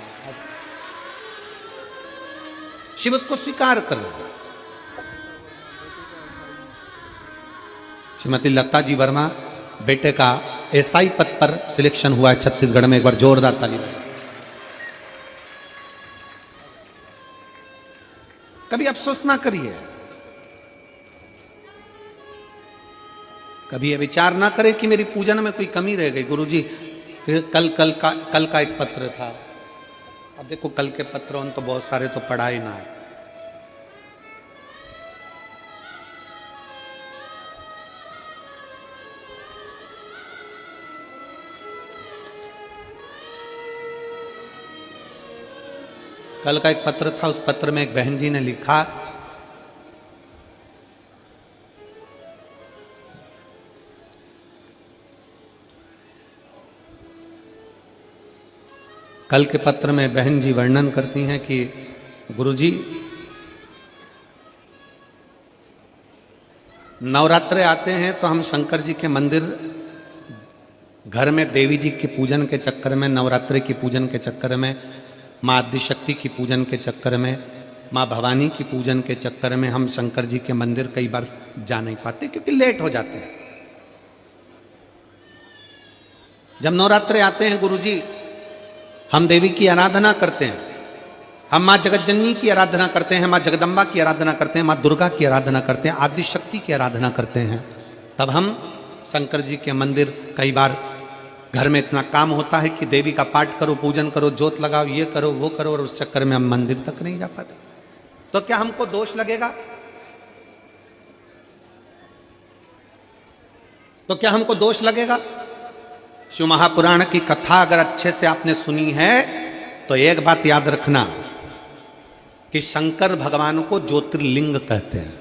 शिव उसको स्वीकार कर। श्रीमती लता जी वर्मा बेटे का एसआई पद पर सिलेक्शन हुआ है छत्तीसगढ़ में, एक बार जोरदार ताली। कभी अफसोस ना करिए, कभी ये विचार ना करें कि मेरी पूजन में कोई कमी रह गई। गुरुजी कल का एक पत्र था, अब देखो कल के पत्रों तो बहुत सारे तो पढ़ा ही ना है। कल का एक पत्र था, उस पत्र में एक बहन जी ने लिखा, कल के पत्र में बहन जी वर्णन करती हैं कि गुरुजी नवरात्रे आते हैं तो हम शंकर जी के मंदिर, घर में देवी जी के पूजन के चक्कर में, नवरात्रे की पूजन के चक्कर में, माँ आदिशक्ति की पूजन के चक्कर में, माँ भवानी की पूजन के चक्कर में हम शंकर जी के मंदिर कई बार जा नहीं पाते क्योंकि लेट हो जाते हैं। जब नवरात्रे आते हैं गुरुजी, हम देवी की आराधना करते हैं, हम माँ जगतजननी की आराधना करते हैं, माँ जगदम्बा की आराधना करते हैं, माँ दुर्गा की आराधना करते हैं, आदि शक्ति की आराधना करते हैं, तब हम शंकर जी के मंदिर, कई बार घर में इतना काम होता है कि देवी का पाठ करो, पूजन करो, जोत लगाओ, ये करो वो करो, और उस चक्कर में हम मंदिर तक नहीं जा पाते। तो क्या हमको दोष लगेगा? तो क्या हमको दोष लगेगा? शिव महापुराण की कथा अगर अच्छे से आपने सुनी है तो एक बात याद रखना कि शंकर भगवान को ज्योतिर्लिंग कहते हैं।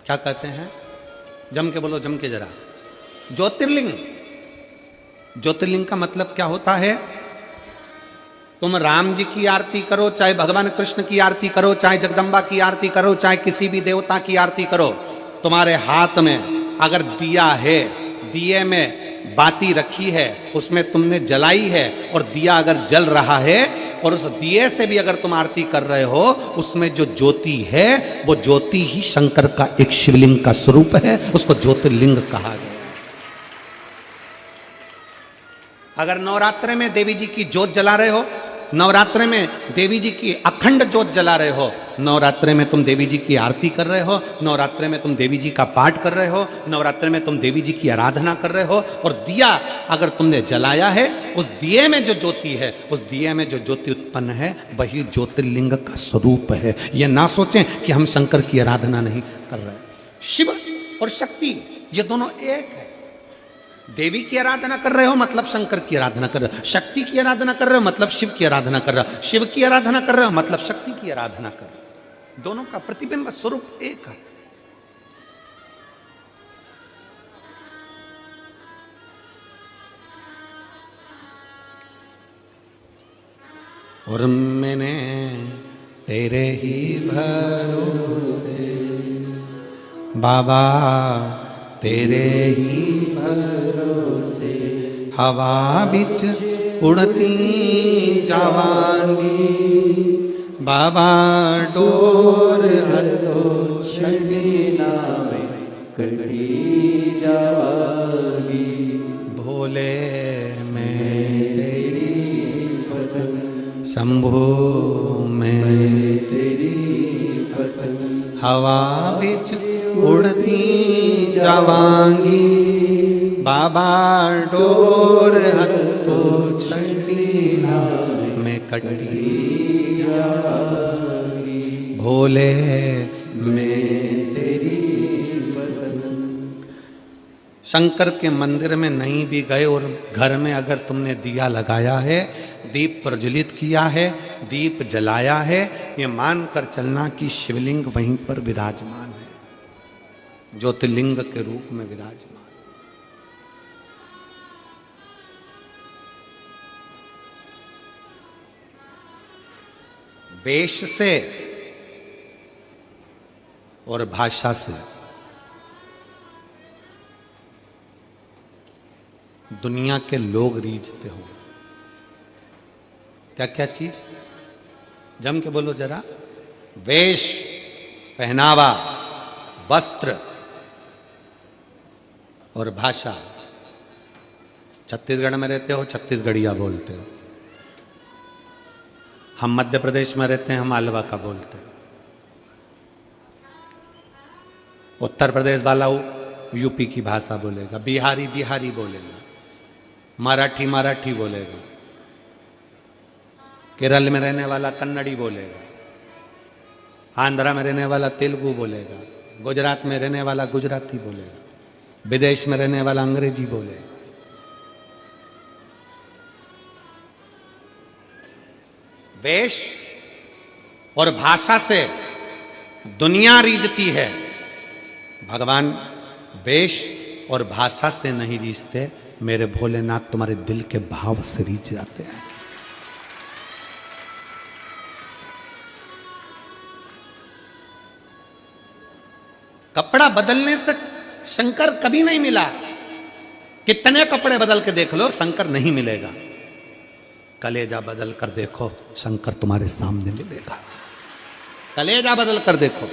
क्या कहते हैं? जम के बोलो, जम के जरा। ज्योतिर्लिंग। ज्योतिर्लिंग का मतलब क्या होता है? तुम राम जी की आरती करो, चाहे भगवान कृष्ण की आरती करो, चाहे जगदम्बा की आरती करो, चाहे किसी भी देवता की आरती करो, तुम्हारे हाथ में अगर दिया है, दिए में बाती रखी है, उसमें तुमने जलाई है, और दिया अगर जल रहा है और उस दिए से भी अगर तुम आरती कर रहे हो, उसमें जो ज्योति है वो ज्योति ही शंकर का एक शिवलिंग का स्वरूप है, उसको ज्योतिर्लिंग कहा गया। अगर नवरात्रे में देवी जी की ज्योत जला रहे हो, नवरात्रे में देवी जी की अखंड ज्योत जला रहे हो, नवरात्रे में तुम देवी जी की आरती कर रहे हो, नवरात्रे में तुम देवी जी का पाठ कर रहे हो, नवरात्रे में तुम देवी जी की आराधना कर रहे हो, और दिया अगर तुमने जलाया है, उस दिए में जो ज्योति है, उस दिए में जो ज्योति उत्पन्न है, वही ज्योतिर्लिंग का स्वरूप है। यह ना सोचें कि हम शंकर की आराधना नहीं कर रहे। शिव और शक्ति ये दोनों एक है। देवी की आराधना कर रहे हो मतलब शंकर की आराधना कर रहे हो, शक्ति की आराधना कर रहे हो मतलब शिव की आराधना कर रहे हो, शिव की आराधना कर रहे हो मतलब शक्ति की आराधना कर रहे हो। दोनों का प्रतिबिंब स्वरूप एक है। और मैंने तेरे ही भरोसे बाबा, तेरे ही भरोसे हवा बिच उड़ती जावांगी, बाबा डोर हथो छड़ीना में कटी जावांगी, भोले मैं तेरी भगत, शंभो मैं तेरी भगत, हवा बिच उड़ती जावांगी, बाबा डोर हथो छड़ीना में कटी जावांगी, भोले मैं तेरी बदन। शंकर के मंदिर में नहीं भी गए और घर में अगर तुमने दिया लगाया है, दीप प्रज्वलित किया है, दीप जलाया है, ये मानकर चलना कि शिवलिंग वहीं पर विराजमान है, ज्योतिर्लिंग के रूप में विराजमान। वेश से और भाषा से दुनिया के लोग रीझते हो। क्या क्या चीज? जम के बोलो जरा। वेश, पहनावा, वस्त्र और भाषा। छत्तीसगढ़ में रहते हो, छत्तीसगढ़िया बोलते हो। हम मध्य प्रदेश में रहते हैं, हम आलवा का बोलते हैं। उत्तर प्रदेश वाला यूपी की भाषा बोलेगा, बिहारी बिहारी बोलेगा, मराठी मराठी बोलेगा, केरल में रहने वाला कन्नड़ी बोलेगा, आंध्रा में रहने वाला तेलुगु बोलेगा, गुजरात में रहने वाला गुजराती बोलेगा, विदेश में रहने वाला अंग्रेजी बोलेगा। वेश और भाषा से दुनिया रीझती है, भगवान वेश और भाषा से नहीं रीझते। मेरे भोलेनाथ तुम्हारे दिल के भाव से रीझ जाते हैं। कपड़ा बदलने से शंकर कभी नहीं मिला। कितने कपड़े बदल के देख लो, शंकर नहीं मिलेगा। कलेजा बदल कर देखो, शंकर तुम्हारे सामने मिलेगा। कलेजा बदल कर देखो।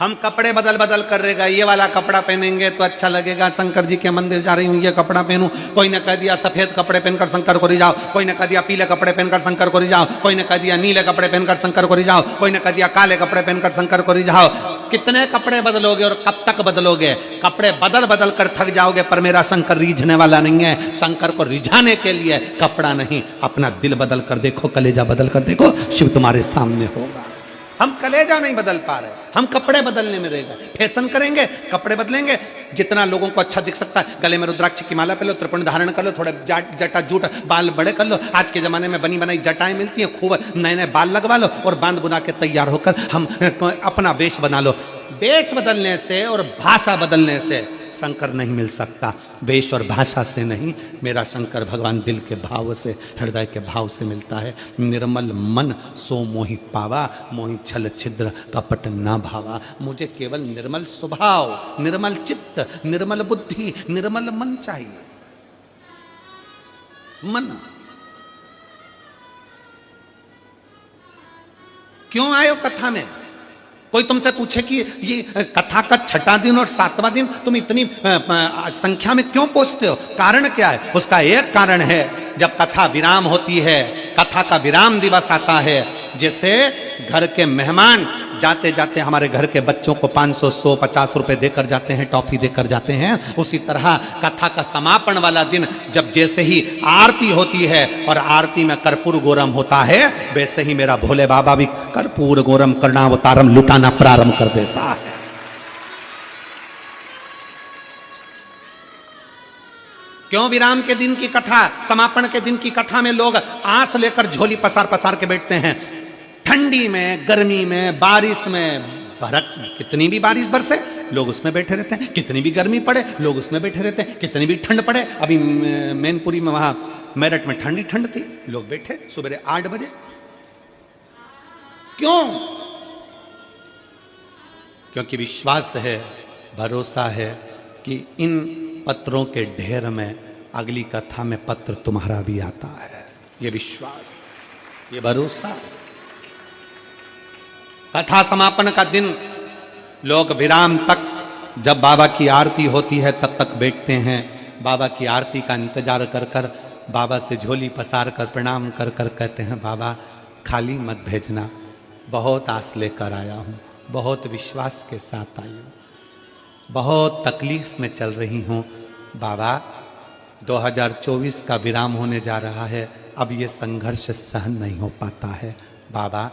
हम कपड़े बदल बदल कर रहेगा, ये वाला कपड़ा पहनेंगे तो अच्छा लगेगा, शंकर जी के मंदिर जा रही हूँ ये कपड़ा पहनूं, कोई ने कह दिया सफेद कपड़े पहनकर शंकर को जाओ, कोई ने कह दिया पीले कपड़े पहनकर शंकर को जाओ, कोई ने कह दिया नीले कपड़े पहनकर शंकर को जाओ, कोई ने कह दिया काले कपड़े पहनकर शंकर को जाओ। कितने कपड़े बदलोगे और कब तक बदलोगे? कपड़े बदल बदल कर थक जाओगे, पर मेरा शंकर रिझने वाला नहीं है। शंकर को रिझाने के लिए कपड़ा नहीं, अपना दिल बदल कर देखो, कलेजा बदल कर देखो, शिव तुम्हारे सामने होगा। हम कलेजा नहीं बदल पा रहे, हम कपड़े बदलने में रहेगा। फैशन करेंगे, कपड़े बदलेंगे, जितना लोगों को अच्छा दिख सकता है, गले में रुद्राक्ष की माला पहन लो, त्रिपुंड धारण कर लो, थोड़े जटा जूट बाल बड़े कर लो। आज के जमाने में बनी बनाई जटाएं मिलती हैं, खूब नए नए बाल लगवा लो और बांध बुना के तैयार होकर हम अपना वेश बना लो। वेश बदलने से और भाषा बदलने से शंकर नहीं मिल सकता, वेश और भाषा से नहीं। मेरा शंकर भगवान दिल के भाव से, हृदय के भाव से मिलता है। निर्मल मन सो मोहि पावा, मोहि छल छिद्र कपट ना भावा। मुझे केवल निर्मल स्वभाव, निर्मल चित्त, निर्मल बुद्धि, निर्मल मन चाहिए। मन क्यों आयो कथा में? कोई तुमसे पूछे कि ये कथा का छठा दिन और सातवां दिन तुम इतनी संख्या में क्यों पहुंचते हो, कारण क्या है? उसका एक कारण है, जब कथा विराम होती है, कथा का विराम दिवस आता है, जैसे घर के मेहमान जाते जाते हमारे घर के बच्चों को 500, 100, 50 रुपए देकर जाते हैं, टॉफी देकर जाते हैं, उसी तरह कथा का समापन वाला दिन जब जैसे ही आरती होती है और आरती में कर्पूर गौरम होता है, वैसे ही मेरा भोले बाबा भी कर्पूर गौरम कर्णावतारम लुटाना प्रारंभ कर देता है। क्यों विराम के दिन की कथा, समापन के दिन की कथा में लोग आंस लेकर झोली पसार पसार के बैठते हैं? ठंडी में, गर्मी में, बारिश में, कितनी भी बारिश बरसे लोग उसमें बैठे रहते हैं, कितनी भी गर्मी पड़े लोग उसमें बैठे रहते हैं, कितनी भी ठंड पड़े। अभी मैनपुरी में, वहां मेरठ में ठंड थी, लोग बैठे सुबह 8 बजे। क्यों? क्योंकि विश्वास है, भरोसा है कि इन पत्रों के ढेर में अगली कथा में पत्र तुम्हारा भी आता है। ये विश्वास, ये भरोसा है। कथा समापन का दिन लोग विराम तक, जब बाबा की आरती होती है तब तक बैठते हैं। बाबा की आरती का इंतजार कर कर, बाबा से झोली पसार कर प्रणाम कर कर कहते हैं, बाबा खाली मत भेजना, बहुत आस लेकर आया हूँ, बहुत विश्वास के साथ आई हूँ, बहुत तकलीफ में चल रही हूँ। बाबा 2024 का विराम होने जा रहा है, अब ये संघर्ष सहन नहीं हो पाता है। बाबा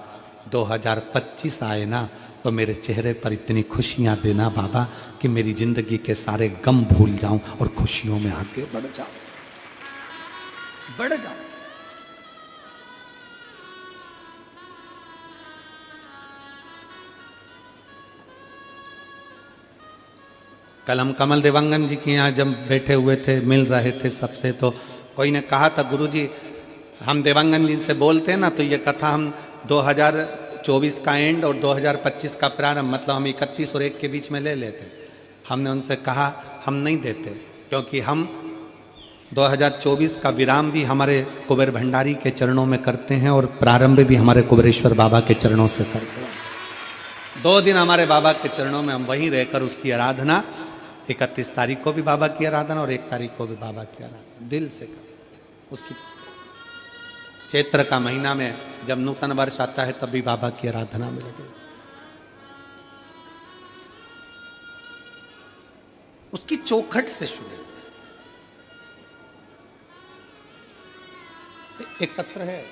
2025 आए ना तो मेरे चेहरे पर इतनी खुशियाँ देना बाबा कि मेरी जिंदगी के सारे गम भूल जाऊं और खुशियों में आगे बढ़ जाऊं, बढ़ जाऊं। कल हम कमल देवांगन जी के यहाँ जब बैठे हुए थे, मिल रहे थे सबसे, तो कोई ने कहा था, गुरुजी हम देवांगन जी से बोलते हैं ना तो ये कथा हम 2024 का एंड और 2025 का प्रारंभ, मतलब हम 31 और 1 के बीच में ले लेते। हमने उनसे कहा हम नहीं देते, क्योंकि हम 2024 का विराम भी हमारे कुबेर भंडारी के चरणों में करते हैं और प्रारंभ भी हमारे कुबेरेश्वर बाबा के चरणों से करते हैं। 2 दिन हमारे बाबा के चरणों में हम वहीं रहकर उसकी आराधना, 31 तारीख को भी बाबा की आराधना और 1 तारीख को भी बाबा की आराधना दिल से कर। उसकी चैत्र का महीना में जब नूतन वर्ष आता है तब भी बाबा की आराधना में लगे, उसकी चौखट से शुरू। एक पत्र है,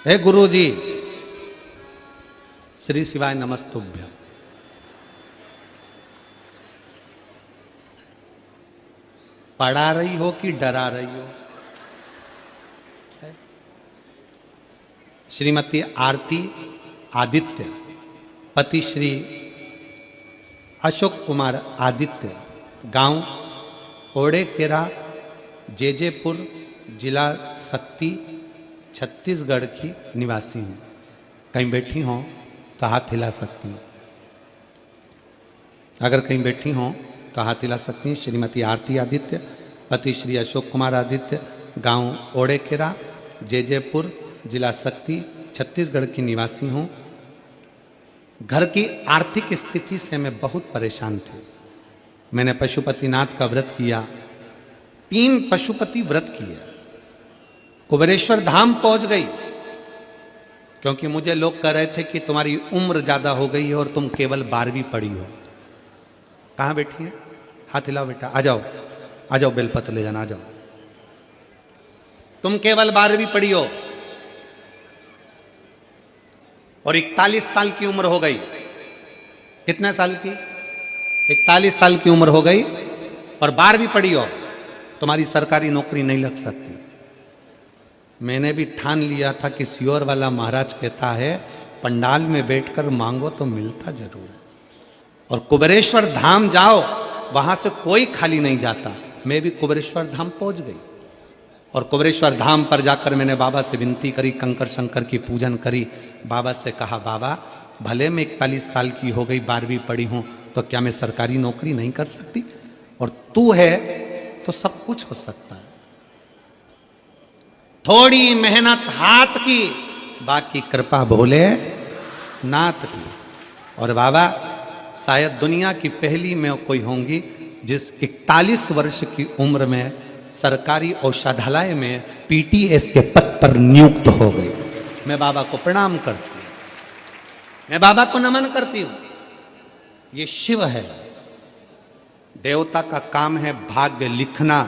हे गुरु जी, श्री शिवाय नमस्तुभ्यं। पढ़ा रही हो कि डरा रही हो? श्रीमती आरती आदित्य, पति श्री अशोक कुमार आदित्य, गांव ओड़ेकेरा, जेजेपुर, जिला सक्ती, छत्तीसगढ़ की निवासी हूँ। कहीं बैठी हों तो हाथ हिला सकती हैं। अगर कहीं बैठी हों तो हाथ हिला सकती हैं। श्रीमती आरती आदित्य, पति श्री अशोक कुमार आदित्य, गांव ओड़ेकेरा, जयपुर, जिला शक्ति, छत्तीसगढ़ की निवासी हूँ। घर की आर्थिक स्थिति से मैं बहुत परेशान थी। मैंने पशुपतिनाथ का व्रत किया, 3 पशुपति व्रत किए, कुबेरेश्वर धाम पहुंच गई, क्योंकि मुझे लोग कह रहे थे कि तुम्हारी उम्र ज्यादा हो गई है और तुम केवल 12वीं पढ़ी हो। कहाँ बैठी है? हाथ हिलाओ बेटा, आ जाओ, आ जाओ, बेलपत्र ले जाना, आ जाओ। तुम केवल 12वीं पढ़ी हो और 41 साल की उम्र हो गई। कितने साल की? 41 साल की उम्र हो गई और 12वीं पढ़ी हो, तुम्हारी सरकारी नौकरी नहीं लग सकती। मैंने भी ठान लिया था कि सियोर वाला महाराज कहता है पंडाल में बैठकर मांगो तो मिलता जरूर है, और कुबेरेश्वर धाम जाओ, वहां से कोई खाली नहीं जाता। मैं भी कुबेरेश्वर धाम पहुंच गई और कुबेरेश्वर धाम पर जाकर मैंने बाबा से विनती करी, कंकर शंकर की पूजन करी। बाबा से कहा, बाबा भले मैं 41 साल की हो गई, 12वीं पढ़ी हूं, तो क्या मैं सरकारी नौकरी नहीं कर सकती? और तू है तो सब कुछ हो सकता है। थोड़ी मेहनत हाथ की, बाकी कृपा भोले नाथ की। और बाबा शायद दुनिया की पहली मैं कोई होंगी जिस 41 वर्ष की उम्र में सरकारी औषधालय में पीटीएस के पद पर नियुक्त हो गई। मैं बाबा को प्रणाम करती हूँ, मैं बाबा को नमन करती हूँ। ये शिव है, देवता का काम है भाग्य लिखना,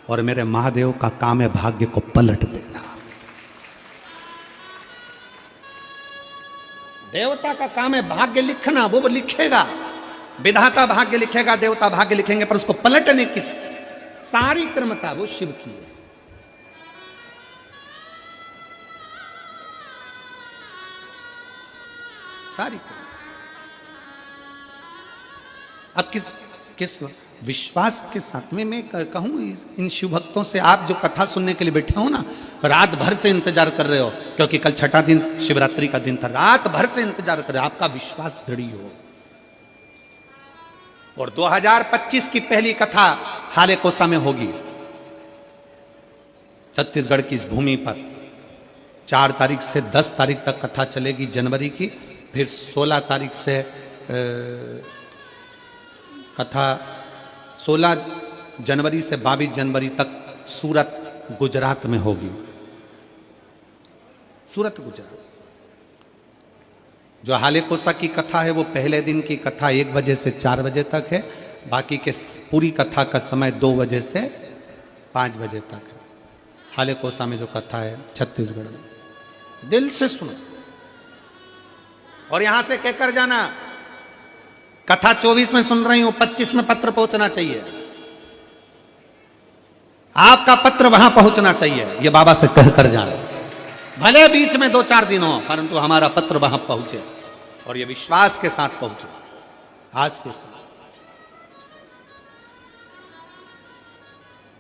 और मेरे महादेव का काम है भाग्य को पलट देना। देवता का काम है भाग्य लिखना, वो लिखेगा, विधाता भाग्य लिखेगा, देवता भाग्य लिखेंगे, पर उसको पलटने की सारी क्रमता वो शिव की है। सारी क्रमता। अब किस विश्वास के साथ में मैं कहूं इन शिव भक्तों से, आप जो कथा सुनने के लिए बैठे हो ना, रात भर से इंतजार कर रहे हो, क्योंकि कल छठा दिन शिवरात्रि का दिन था, रात भर से इंतजार कर रहे हो, आपका विश्वास दृढ़ हो। और 2025 की पहली कथा हाले कोसा में होगी, छत्तीसगढ़ की इस भूमि पर। 4 तारीख से 10 तारीख तक कथा चलेगी जनवरी की, फिर 16 तारीख से कथा 16 जनवरी से 22 जनवरी तक सूरत गुजरात में होगी। सूरत गुजरात। जो हाले कोसा की कथा है वो पहले दिन की कथा 1 बजे से 4 बजे तक है, बाकी के पूरी कथा का समय 2 बजे से 5 बजे तक है। हाले कोसा में जो कथा है छत्तीसगढ़ में, दिल से सुनो और यहां से कहकर जाना, कथा 24 में सुन रही हूं, 25 में पत्र पहुंचना चाहिए, आपका पत्र वहां पहुंचना चाहिए, ये बाबा से कहकर जाना। भले बीच में 2-4 दिन हो, परंतु हमारा पत्र वहां पहुंचे, और ये विश्वास के साथ पहुंचे, आज के साथ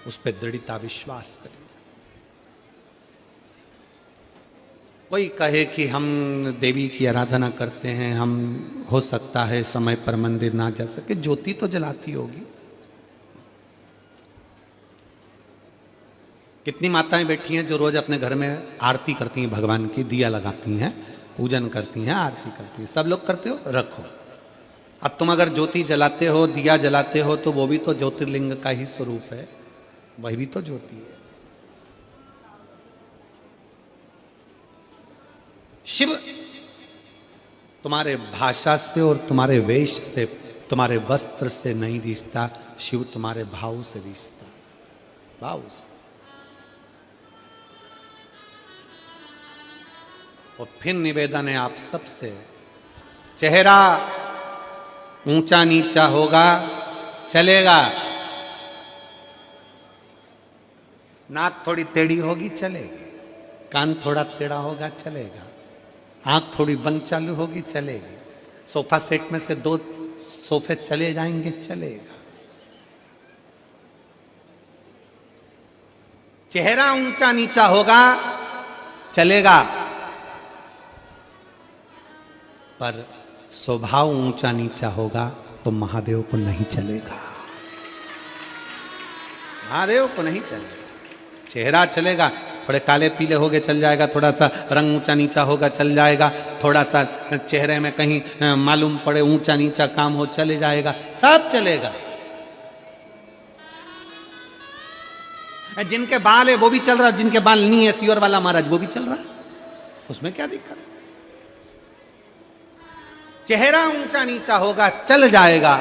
उस पर दृढ़ता विश्वास करें। कोई कहे कि हम देवी की आराधना करते हैं, हम हो सकता है समय पर मंदिर ना जा सके, ज्योति तो जलाती होगी। कितनी माताएं बैठी हैं जो रोज अपने घर में आरती करती हैं, भगवान की दिया लगाती हैं, पूजन करती हैं, आरती करती हैं। सब लोग करते हो, रखो। अब तुम अगर ज्योति जलाते हो, दिया जलाते हो, तो वो भी तो ज्योतिर्लिंग का ही स्वरूप है, वही भी तो ज्योति है। शिव तुम्हारे भाषा से और तुम्हारे वेश से, तुम्हारे वस्त्र से नहीं रिश्ता, शिव तुम्हारे भाव से रिश्ता, भाव से। और फिर निवेदन है आप सबसे, चेहरा ऊंचा नीचा होगा चलेगा, नाक थोड़ी टेढ़ी होगी चलेगी, कान थोड़ा टेढ़ा होगा चलेगा, आंख थोड़ी बंद चालू होगी चलेगी, सोफा सेट में से 2 सोफे चले जाएंगे चलेगा। चेहरा ऊंचा नीचा होगा, चलेगा, पर स्वभाव ऊंचा नीचा होगा तो महादेव को नहीं चलेगा, महादेव को नहीं चलेगा। चेहरा चलेगा, थोड़े काले पीले हो गए चल जाएगा, थोड़ा सा रंग ऊंचा नीचा होगा चल जाएगा, थोड़ा सा चेहरे में कहीं मालूम पड़े ऊंचा नीचा काम हो चले जाएगा, सब चलेगा। जिनके बाल है वो भी चल रहा, जिनके बाल नहीं है सियोर वाला महाराज वो भी चल रहा, उसमें क्या दिक्कत? चेहरा ऊंचा नीचा होगा चल जाएगा,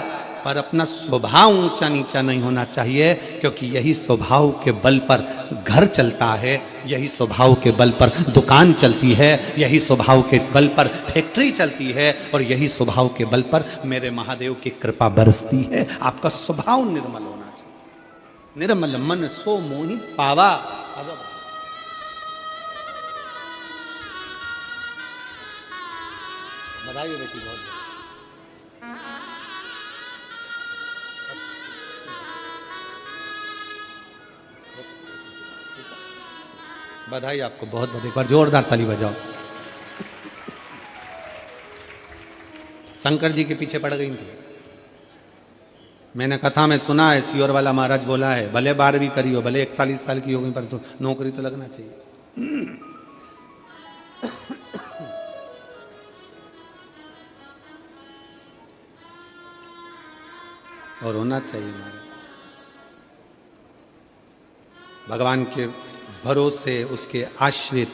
पर अपना स्वभाव ऊंचा नीचा नहीं होना चाहिए, क्योंकि यही स्वभाव के बल पर घर चलता है, यही स्वभाव के बल पर दुकान चलती है, यही स्वभाव के बल पर फैक्ट्री चलती है, और यही स्वभाव के बल पर मेरे महादेव की कृपा बरसती है। आपका स्वभाव निर्मल होना चाहिए। निर्मल मन सो मोहि पावा। बधाई बेटी, बहुत बधाई आपको, बहुत बहुत। एक बार जोरदार ताली बजाओ। शंकर जी के पीछे पड़ गई थी। मैंने कथा में सुना है, सियोर वाला महाराज बोला है, भले 12वीं करी हो, भले 41 साल की हो गई, पर तो नौकरी तो लगना चाहिए। और होना चाहिए महाराज। भगवान के भरोसे, उसके आश्रित,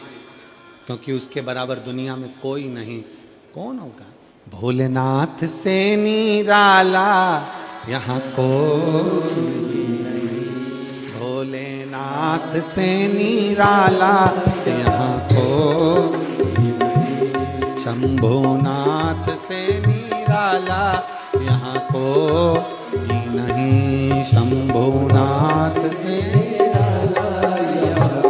क्योंकि उसके बराबर दुनिया में कोई नहीं। कौन होगा? भोलेनाथ से निराला यहाँ कोई नहीं, भोलेनाथ से निराला यहाँ कोई नहीं, शंभुनाथ से निराला यहाँ कोई नहीं, शंभुनाथ से निराला यहाँ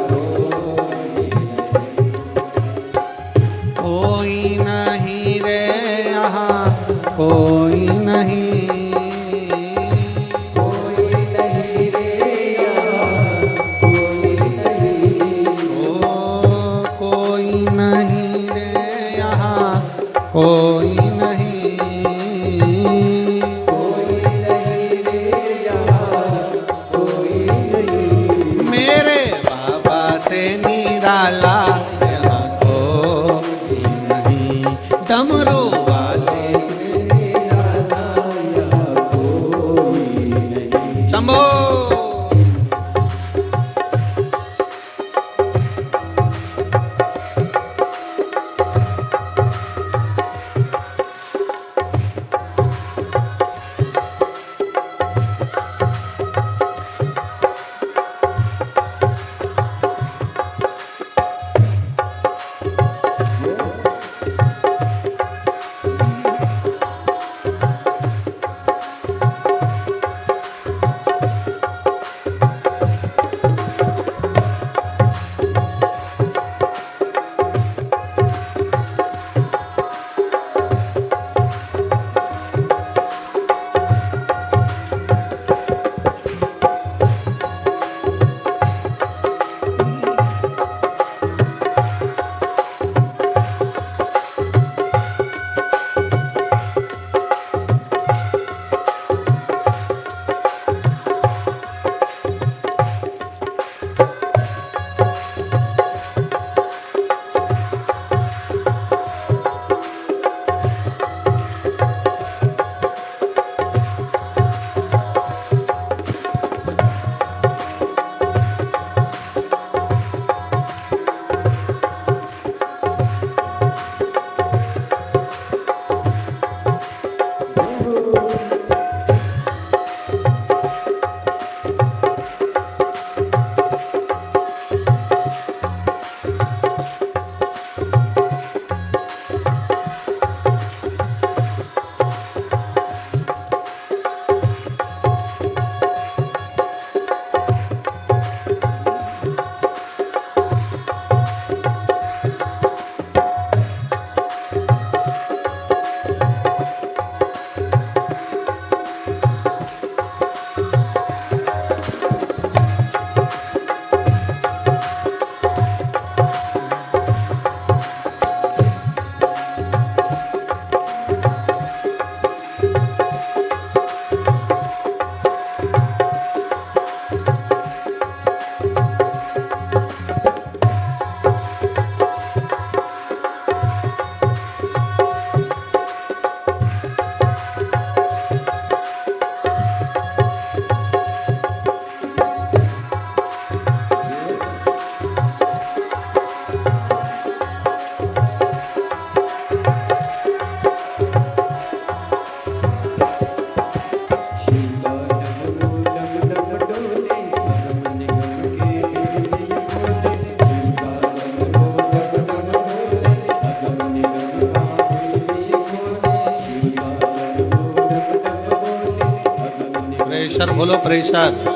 कोई नहीं रे, यहाँ कोई नहीं, कोई नहीं रे, यहाँ कोई नहीं, ओ कोई नहीं रे, यहाँ कोई नहीं, कोई नहीं रे, यहाँ कोई नहीं, मेरे बाबा से निराला यहाँ कोई नहीं, डमरू वाले से निराला यहाँ कोई नहीं। शंभो प्रेशर बोलो प्रेशर।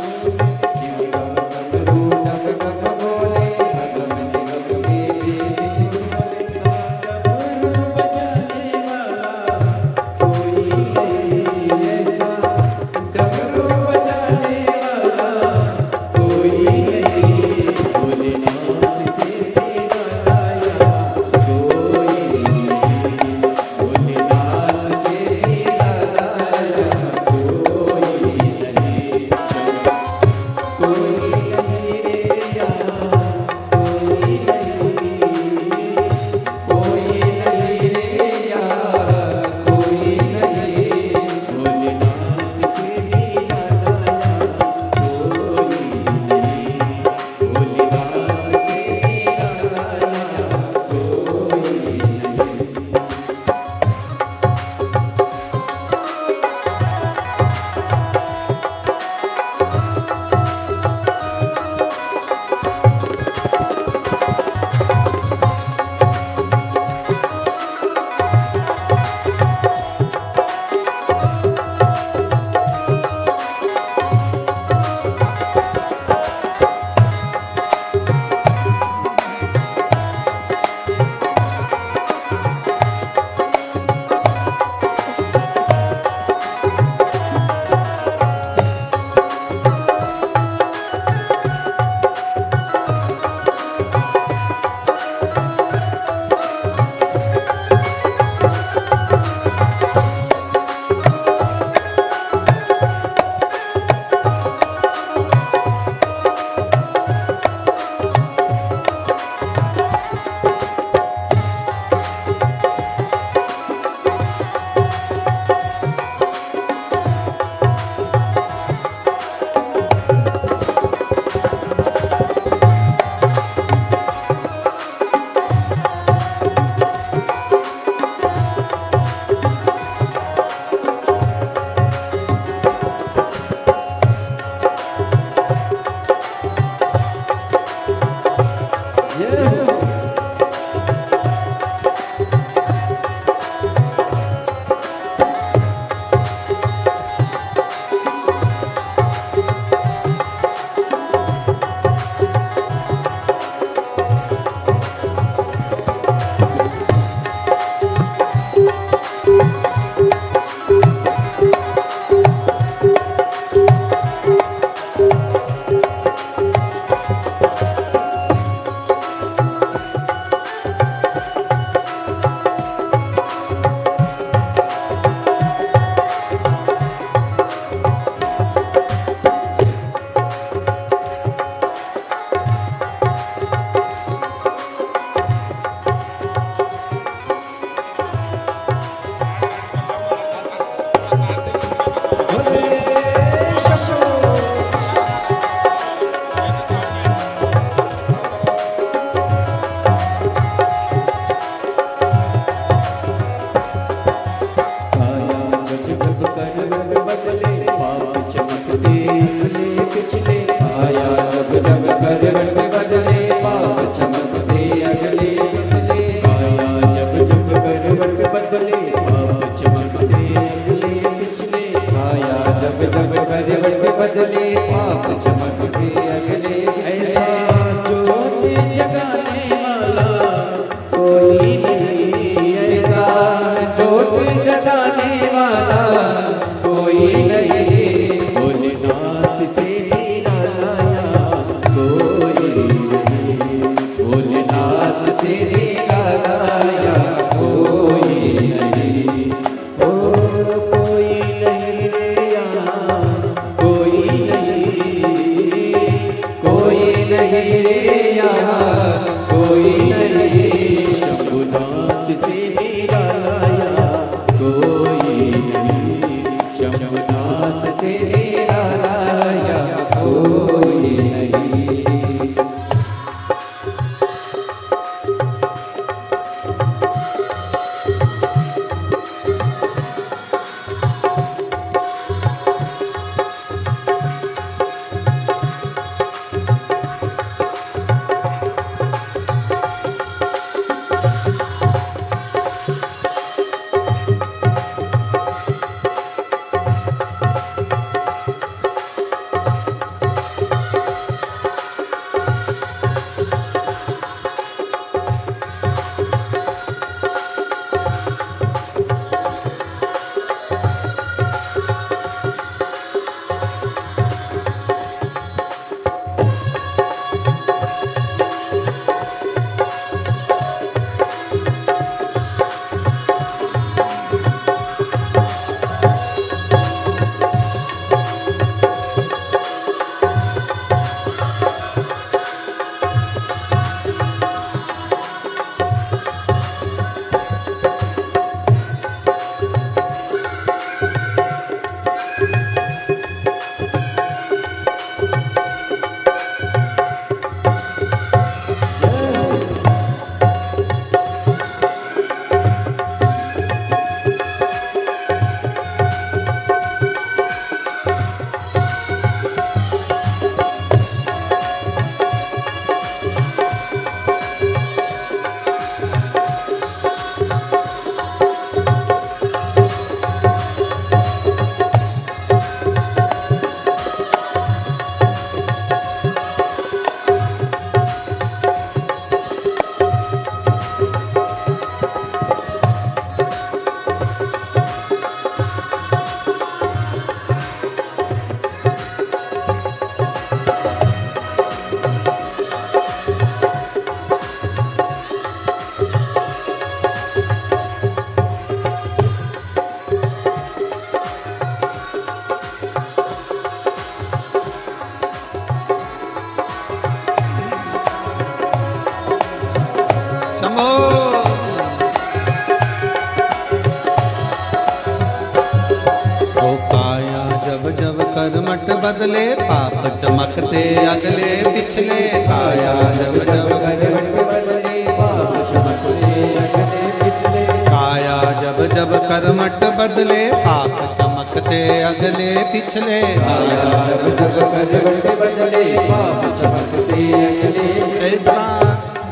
बदले पाप चमकते अगले पिछले काया जब जब करवट बदले पाप चमकते अगले पिछले काया जब जब करवट बदले पाप चमकते अगले पिछले काया जब जब करवट बदले पाप चमकते अगले ऐसा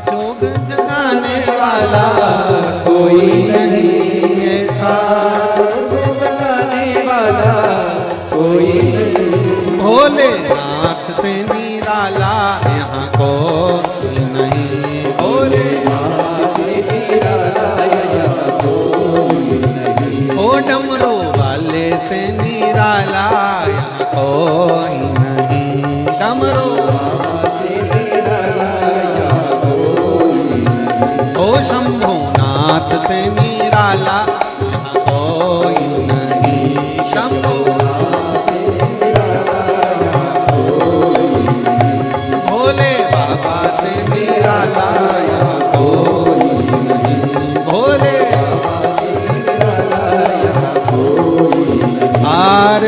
जोग जगाने वाला कोई नहीं ऐसा जगाने वाला कोई नहीं भोलेनाथ से निराला यहाँ कोई नहीं भोलेनाथ से निराला यहाँ कोई नहीं ओ डमरू वाले से निराला यहाँ कोई नहीं डमरू से निराला यहाँ कोई नहीं ओ शंभुनाथ से निराला यहाँ कोई नहीं शंभुनाथ से निराला यहाँ कोई नहीं भोले बाबा से निराला यहाँ कोई नहीं भोले बाबा से निराला यहाँ कोई नहीं हार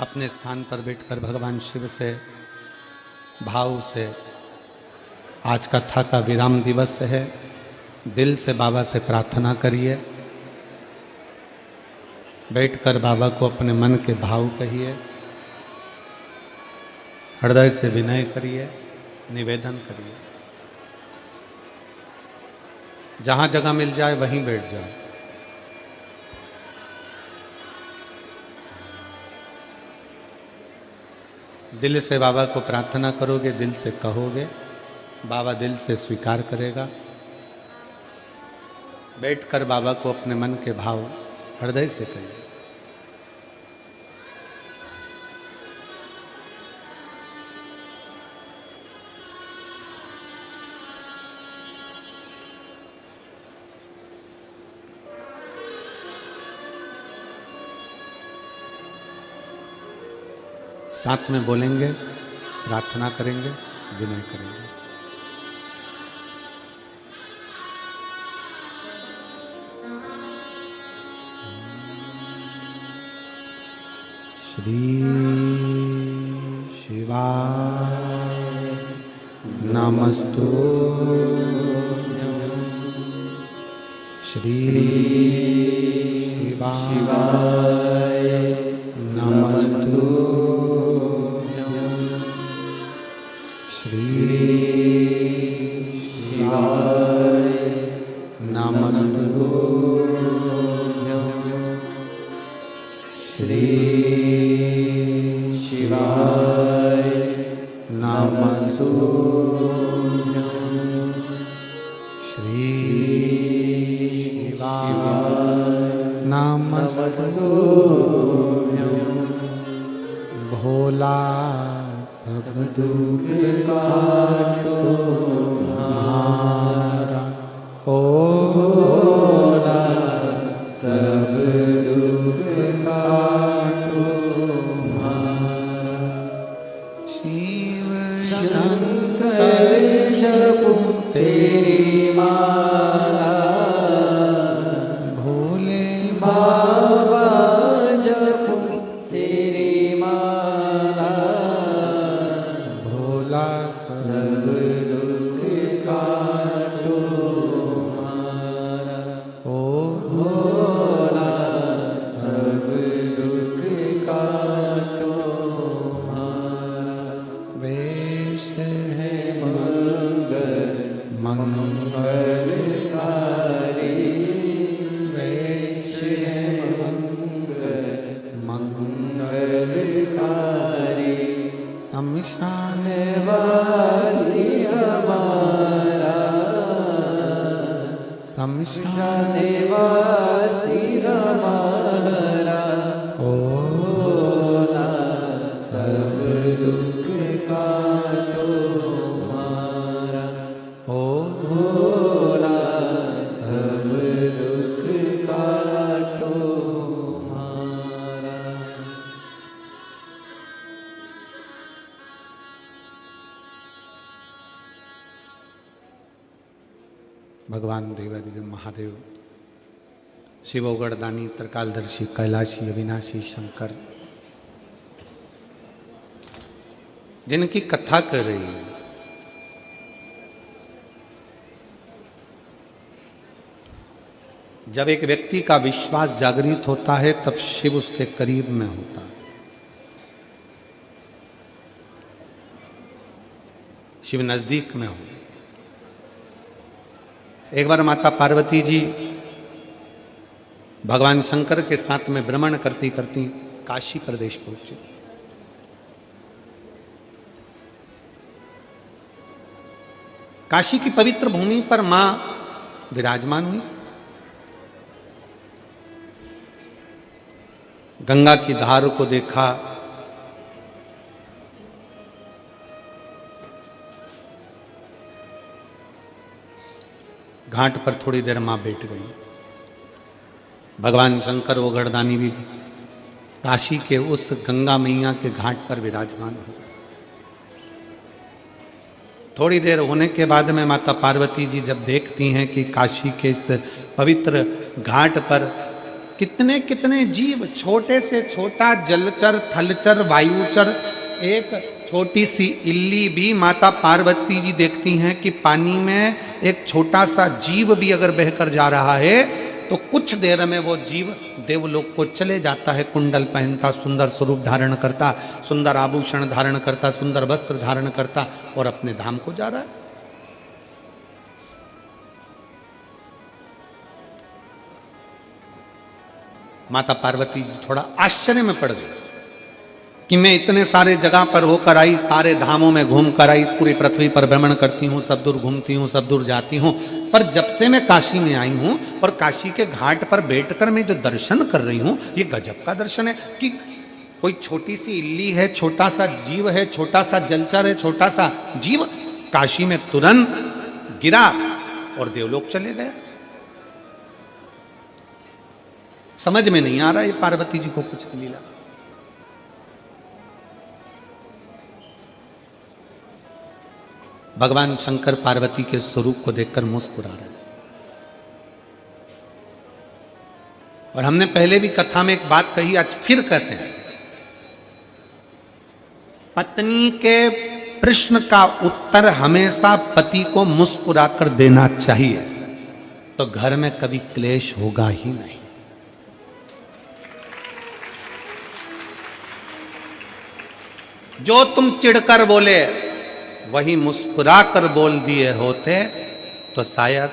अपने स्थान पर बैठकर भगवान शिव से भाव से आज कथा का विराम दिवस है, दिल से बाबा से प्रार्थना करिए, बैठकर बाबा को अपने मन के भाव कहिए, हृदय से विनय करिए, निवेदन करिए। जहां जगह मिल जाए वहीं बैठ जाओ। दिल से बाबा को प्रार्थना करोगे, दिल से कहोगे, बाबा दिल से स्वीकार करेगा। बैठकर बाबा को अपने मन के भाव हृदय से कहिए। साथ में बोलेंगे, प्रार्थना करेंगे, विनय करेंगे। श्री शिवाय नमस्तु श्री शिवाय नमस्तु श्री शिवाय नमस्तु श्री शिवाय नमस्तु श्री शिवाय नमस्तु भोला सब दुख काटो हमारा, ओ भोला सब दुख काटो हमारा। शिव शंकर शंभु तेरी माला, भोले बाबा जपो तेरी माला, भोला सब दुख काटो हमारा, ओ भोला सब दुख काटो हमारा। वेश है मंगलकारी, वेश है मंगलकारी, शमशान वासी हमारा, शमशान वासी हमारा, ओ भोला सब दुख काटो हमारा, ओ भोला सब दुख काटो हमारा। भगवान देवादिदेव महादेव शिव औगड़दानी, त्रिकालदर्शी, कैलाशी, अविनाशी, शंकर, जिनकी कथा कर रही है। जब एक व्यक्ति का विश्वास जागृत होता है तब शिव उसके करीब में होता है। शिव नजदीक में हो। एक बार माता पार्वती जी भगवान शंकर के साथ में भ्रमण करती करती काशी प्रदेश पहुंचे। काशी की पवित्र भूमि पर मां विराजमान हुई। गंगा की धार को देखा, घाट पर थोड़ी देर मां बैठ गई। भगवान शंकर औगड़दानी भी काशी के उस गंगा मैया के घाट पर विराजमान हो। थोड़ी देर होने के बाद में माता पार्वती जी जब देखती हैं कि काशी के इस पवित्र घाट पर कितने कितने जीव, छोटे से छोटा जलचर, थलचर, वायुचर, एक छोटी सी इल्ली भी माता पार्वती जी देखती हैं कि पानी में एक छोटा सा जीव भी अगर बहकर जा रहा है तो कुछ देर में वो जीव देवलोक को चले जाता है। कुंडल पहनता, सुंदर स्वरूप धारण करता, सुंदर आभूषण धारण करता, सुंदर वस्त्र धारण करता और अपने धाम को जा रहा है। माता पार्वती जी थोड़ा आश्चर्य में पड़ गई कि मैं इतने सारे जगह पर होकर आई, सारे धामों में घूम कर आई, पूरी पृथ्वी पर भ्रमण करती हूँ, सब दूर घूमती हूँ, सब दूर जाती हूँ, पर जब से मैं काशी में आई हूँ और काशी के घाट पर बैठकर मैं जो दर्शन कर रही हूँ, ये गजब का दर्शन है कि कोई छोटी सी इल्ली है, छोटा सा जीव है, छोटा सा जलचर है, छोटा सा जीव काशी में तुरंत गिरा और देवलोक चले गए। समझ में नहीं आ रहा ये पार्वती जी को कुछ लीला। भगवान शंकर पार्वती के स्वरूप को देखकर मुस्कुरा रहे। और हमने पहले भी कथा में एक बात कही, आज फिर कहते हैं, पत्नी के प्रश्न का उत्तर हमेशा पति को मुस्कुराकर देना चाहिए, तो घर में कभी क्लेश होगा ही नहीं। जो तुम चिढ़कर बोले वही मुस्कुरा कर बोल दिए होते तो शायद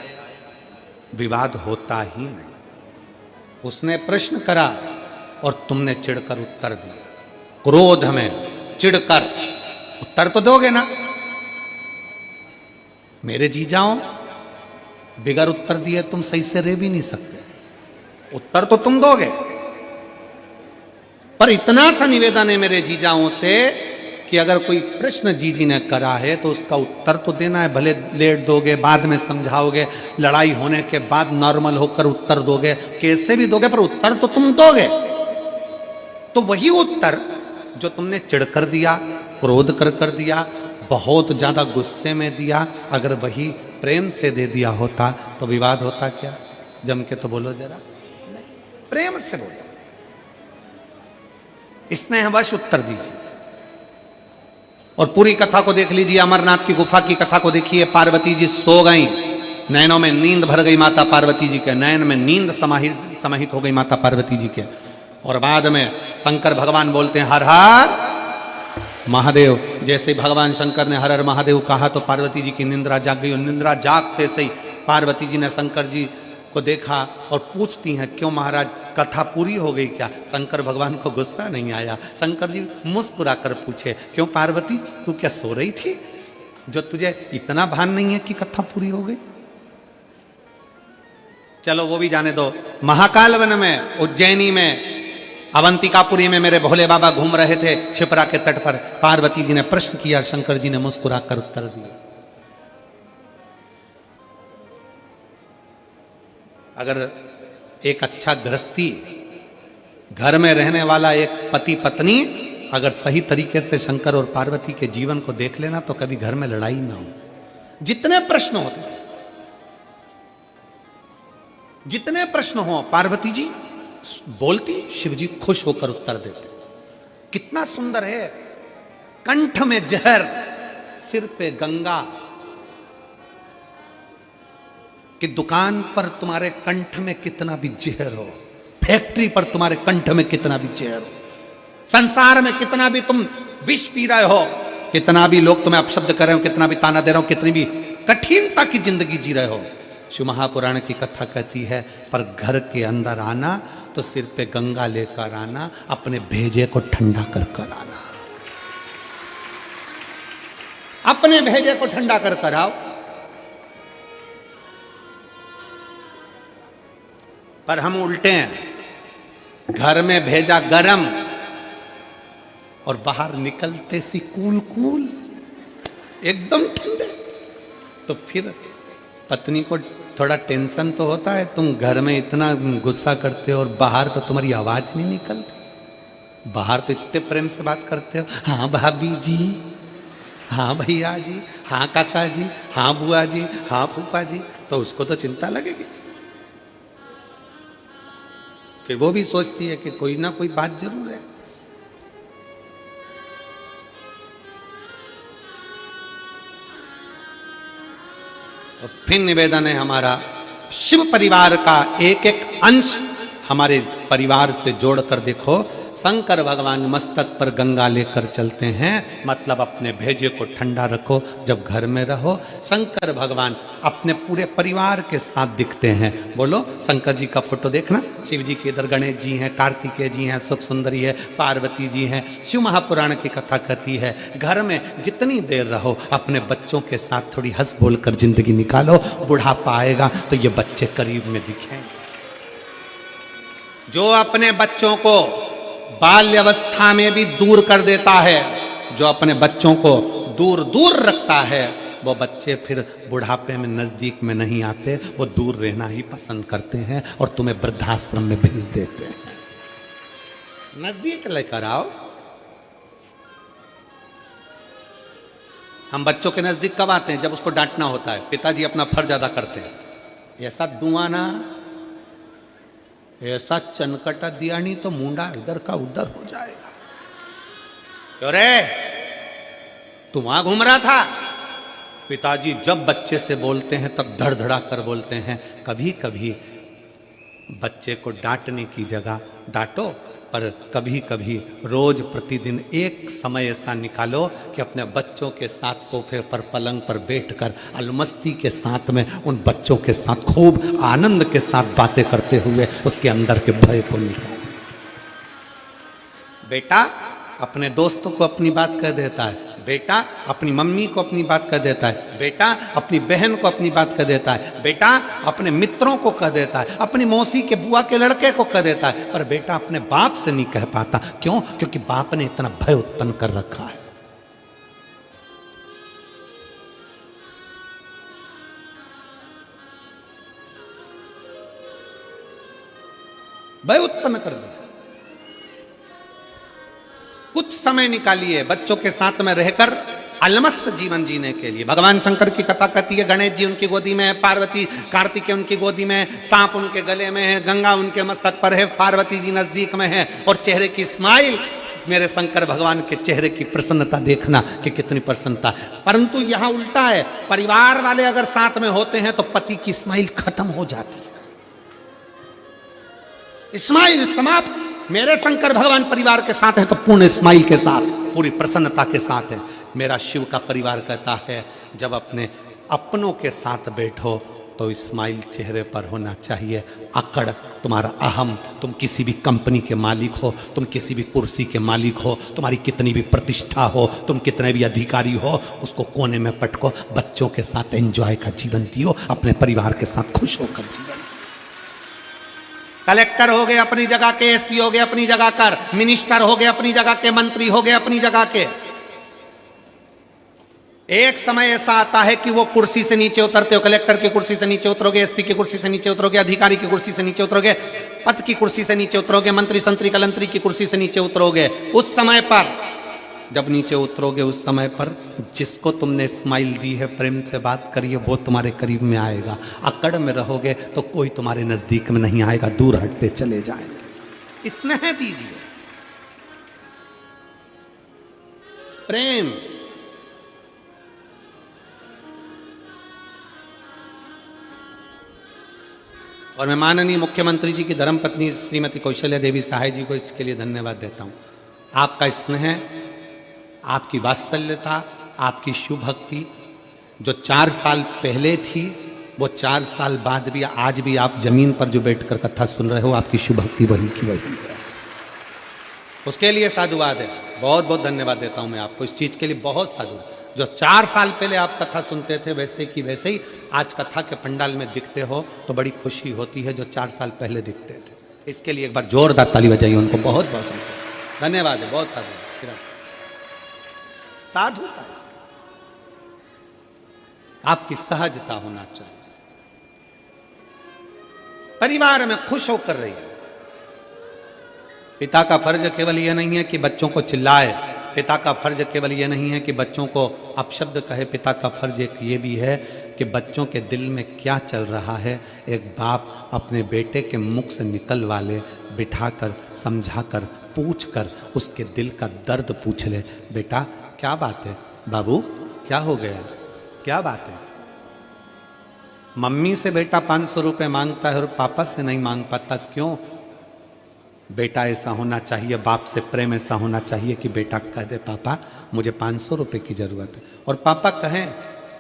विवाद होता ही नहीं। उसने प्रश्न करा और तुमने चिढ़कर उत्तर दिया। क्रोध में चिढ़कर उत्तर तो दोगे ना। मेरे जीजाओं, बिगर उत्तर दिए तुम सही से रह भी नहीं सकते, उत्तर तो तुम दोगे। पर इतना सा निवेदन है मेरे जीजाओं से कि अगर कोई प्रश्न जीजी ने करा है तो उसका उत्तर तो देना है। भले लेट दोगे, बाद में समझाओगे, लड़ाई होने के बाद नॉर्मल होकर उत्तर दोगे, कैसे भी दोगे, पर उत्तर तो तुम दोगे। तो वही उत्तर जो तुमने चिढ़कर दिया, क्रोध कर दिया, बहुत ज्यादा गुस्से में दिया, अगर वही प्रेम से दे दिया होता तो विवाद होता क्या? जम के तो बोलो जरा, प्रेम से बोलो, स्नेहवश उत्तर दीजिए। और पूरी कथा को देख लीजिए, अमरनाथ की गुफा की कथा को देखिए। पार्वती जी सो गई, नैनों में नींद भर गई माता पार्वती जी के, नयन में नींद समाहित हो गई माता पार्वती जी के। और बाद में शंकर भगवान बोलते हैं हर हर महादेव। जैसे ही भगवान शंकर ने हर हर महादेव कहा तो पार्वती जी की निंद्रा जाग गई। और निंद्रा जागते से ही पार्वती जी ने शंकर जी को देखा और पूछती हैं, क्यों महाराज, कथा पूरी हो गई क्या? शंकर भगवान को गुस्सा नहीं आया। शंकर जी मुस्कुरा कर पूछे, क्यों पार्वती, तू क्या सो रही थी जो तुझे इतना भान नहीं है कि कथा पूरी हो गई? चलो वो भी जाने दो। महाकाल वन में, उज्जैनी में, अवंतिकापुरी में मेरे भोले बाबा घूम रहे थे छिपरा के तट पर। पार्वती जी ने प्रश्न किया, शंकर जी ने मुस्कुरा कर उत्तर दिया। अगर एक अच्छा गृहस्थी, घर में रहने वाला एक पति पत्नी अगर सही तरीके से शंकर और पार्वती के जीवन को देख लेना तो कभी घर में लड़ाई ना हो। जितने प्रश्न होते थे, जितने प्रश्न हो पार्वती जी बोलती, शिव जी खुश होकर उत्तर देते। कितना सुंदर है, कंठ में जहर, सिर पे गंगा। कि दुकान पर तुम्हारे कंठ में कितना भी जहर हो, फैक्ट्री पर तुम्हारे कंठ में कितना भी जहर हो, संसार में कितना भी तुम विष पी रहे हो, कितना भी लोग तुम्हें अपशब्द कर रहे हो, कितना भी ताना दे रहे हो, कितनी भी कठिनता की जिंदगी जी रहे हो, शिव महापुराण की कथा कहती है पर घर के अंदर आना तो सिर पे गंगा लेकर आना, अपने भेजे को ठंडा कर कर आना, अपने भेजे को ठंडा कर कर आओ। पर हम उल्टे हैं, घर में भेजा गरम और बाहर निकलते सी कूल कूल एकदम ठंडे। तो फिर पत्नी को थोड़ा टेंशन तो होता है, तुम घर में इतना गुस्सा करते हो और बाहर तो तुम्हारी आवाज नहीं निकलती, बाहर तो इतने प्रेम से बात करते हो, हाँ भाभी जी, हाँ भैया जी, हाँ काका जी, हाँ बुआ जी, हाँ फूफा जी, तो उसको तो चिंता लगेगी। फिर वो भी सोचती है कि कोई ना कोई बात जरूर है। और फिर निवेदन है हमारा, शिव परिवार का एक एक अंश हमारे परिवार से जोड़कर देखो। शंकर भगवान मस्तक पर गंगा लेकर चलते हैं, मतलब अपने भेजे को ठंडा रखो जब घर में रहो। शंकर भगवान अपने पूरे परिवार के साथ दिखते हैं। बोलो शंकर जी का फोटो देखना, शिव जी के इधर गणेश जी हैं, कार्तिकेय जी हैं, सुख सुंदरी है, पार्वती जी हैं। शिव महापुराण की कथा कहती है घर में जितनी देर रहो अपने बच्चों के साथ थोड़ी हंस बोल कर जिंदगी निकालो, बुढ़ापा आएगा तो ये बच्चे करीब में दिखेंगे। जो अपने बच्चों को बाल्यावस्था में भी दूर कर देता है, जो अपने बच्चों को दूर दूर रखता है, वो बच्चे फिर बुढ़ापे में नजदीक में नहीं आते, वो दूर रहना ही पसंद करते हैं और तुम्हें वृद्धाश्रम में भेज देते हैं। नजदीक लेकर आओ। हम बच्चों के नजदीक कब आते हैं? जब उसको डांटना होता है। पिताजी अपना फर्ज अदा करते हैं, ऐसा दुआना, ऐसा चनकटा दिया नहीं तो मुंडा इधर का उधर हो जाएगा। क्यों रे, तू वहां घूम रहा था? पिताजी जब बच्चे से बोलते हैं तब धड़धड़ा कर बोलते हैं। कभी कभी बच्चे को डांटने की जगह डांटो, पर कभी कभी रोज प्रतिदिन एक समय ऐसा निकालो कि अपने बच्चों के साथ सोफे पर पलंग पर बैठकर अलमस्ती के साथ में उन बच्चों के साथ खूब आनंद के साथ बातें करते हुए उसके अंदर के भय को निकालो। बेटा अपने दोस्तों को अपनी बात कह देता है, बेटा अपनी मम्मी को अपनी बात कह देता है, बेटा अपनी बहन को अपनी बात कह देता है, बेटा अपने मित्रों को कह देता है, अपनी मौसी के बुआ के लड़के को कह देता है, पर बेटा अपने बाप से नहीं कह पाता। क्यों? क्योंकि बाप ने इतना भय उत्पन्न कर रखा है। भय उत्पन्न कर दिया। कुछ समय निकालिए बच्चों के साथ में रहकर अलमस्त जीवन जीने के लिए। भगवान शंकर की कथा कहती है गणेश जी उनकी गोदी में है, पार्वती कार्तिकेय उनकी गोदी में है, सांप उनके गले में है, गंगा उनके मस्तक पर है, पार्वती जी नजदीक में है, और चेहरे की स्माइल, मेरे शंकर भगवान के चेहरे की प्रसन्नता देखना कि कितनी प्रसन्नता। परंतु यहां उल्टा है, परिवार वाले अगर साथ में होते हैं तो पति की स्माइल खत्म हो जाती है, स्माइल समाप्त। मेरे शंकर भगवान परिवार के साथ है तो पूर्ण स्माइल के साथ, पूरी प्रसन्नता के साथ है। मेरा शिव का परिवार कहता है जब अपने अपनों के साथ बैठो तो स्माइल चेहरे पर होना चाहिए। अकड़, तुम्हारा अहम, तुम किसी भी कंपनी के मालिक हो, तुम किसी भी कुर्सी के मालिक हो, तुम्हारी कितनी भी प्रतिष्ठा हो, तुम कितने भी अधिकारी हो, उसको कोने में पटको, बच्चों के साथ एंजॉय का जीवन जियो, अपने परिवार के साथ खुश होकर जीवन। कलेक्टर हो गए अपनी जगह के, एसपी हो गए अपनी जगह कर, मिनिस्टर हो गए अपनी जगह के, मंत्री हो गए अपनी जगह के। एक समय ऐसा आता है कि वो कुर्सी से नीचे उतरते हो, कलेक्टर की कुर्सी से नीचे उतरोगे, एसपी की कुर्सी से नीचे उतरोगे, अधिकारी की कुर्सी से नीचे उतरोगे, पद की कुर्सी से नीचे उतरोगे, मंत्री संतरी कलंतरी की कुर्सी से नीचे उतरोगे। उस समय पर जब नीचे उतरोगे उस समय पर जिसको तुमने स्माइल दी है, प्रेम से बात करिए, वो तुम्हारे करीब में आएगा। अकड़ में रहोगे तो कोई तुम्हारे नजदीक में नहीं आएगा, दूर हटते चले जाएंगे। स्नेह दीजिए, प्रेम। और मैं माननीय मुख्यमंत्री जी की धर्मपत्नी श्रीमती कौशल्या देवी सहाय जी को इसके लिए धन्यवाद देता हूं। आपका स्नेह, आपकी वात्सल्यता, आपकी शिव भक्ति जो 4 साल पहले थी, वो 4 साल बाद भी, आज भी आप जमीन पर जो बैठकर कथा सुन रहे हो, आपकी शिव भक्ति वही की वही है। उसके लिए साधुवाद है, बहुत बहुत धन्यवाद देता हूं मैं आपको इस चीज के लिए, बहुत साधुवाद। जो 4 साल पहले आप कथा सुनते थे वैसे की वैसे ही आज कथा के पंडाल में दिखते हो तो बड़ी खुशी होती है, जो 4 साल पहले दिखते थे। इसके लिए एक बार जोरदार ताली बजाइए उनको, बहुत बहुत धन्यवाद है, बहुत साधु साधुता है, आपकी सहजता होना चाहिए। परिवार में खुश होकर रहिए। पिता का फर्ज केवल यह नहीं है कि बच्चों को चिल्लाए, पिता का फर्ज केवल यह नहीं है कि बच्चों को अपशब्द कहे, पिता का फर्ज एक ये भी है कि बच्चों के दिल में क्या चल रहा है, एक बाप अपने बेटे के मुख से निकलवा ले, बिठाकर, समझाकर, पूछकर उसके दिल का दर्द पूछ ले। बेटा क्या बात है, बाबू क्या हो गया, क्या बात है। मम्मी से बेटा 500 रुपये मांगता है और पापा से नहीं मांग पाता, क्यों? बेटा ऐसा होना चाहिए, बाप से प्रेम ऐसा होना चाहिए कि बेटा कह दे पापा मुझे 500 रुपये की जरूरत है, और पापा कहें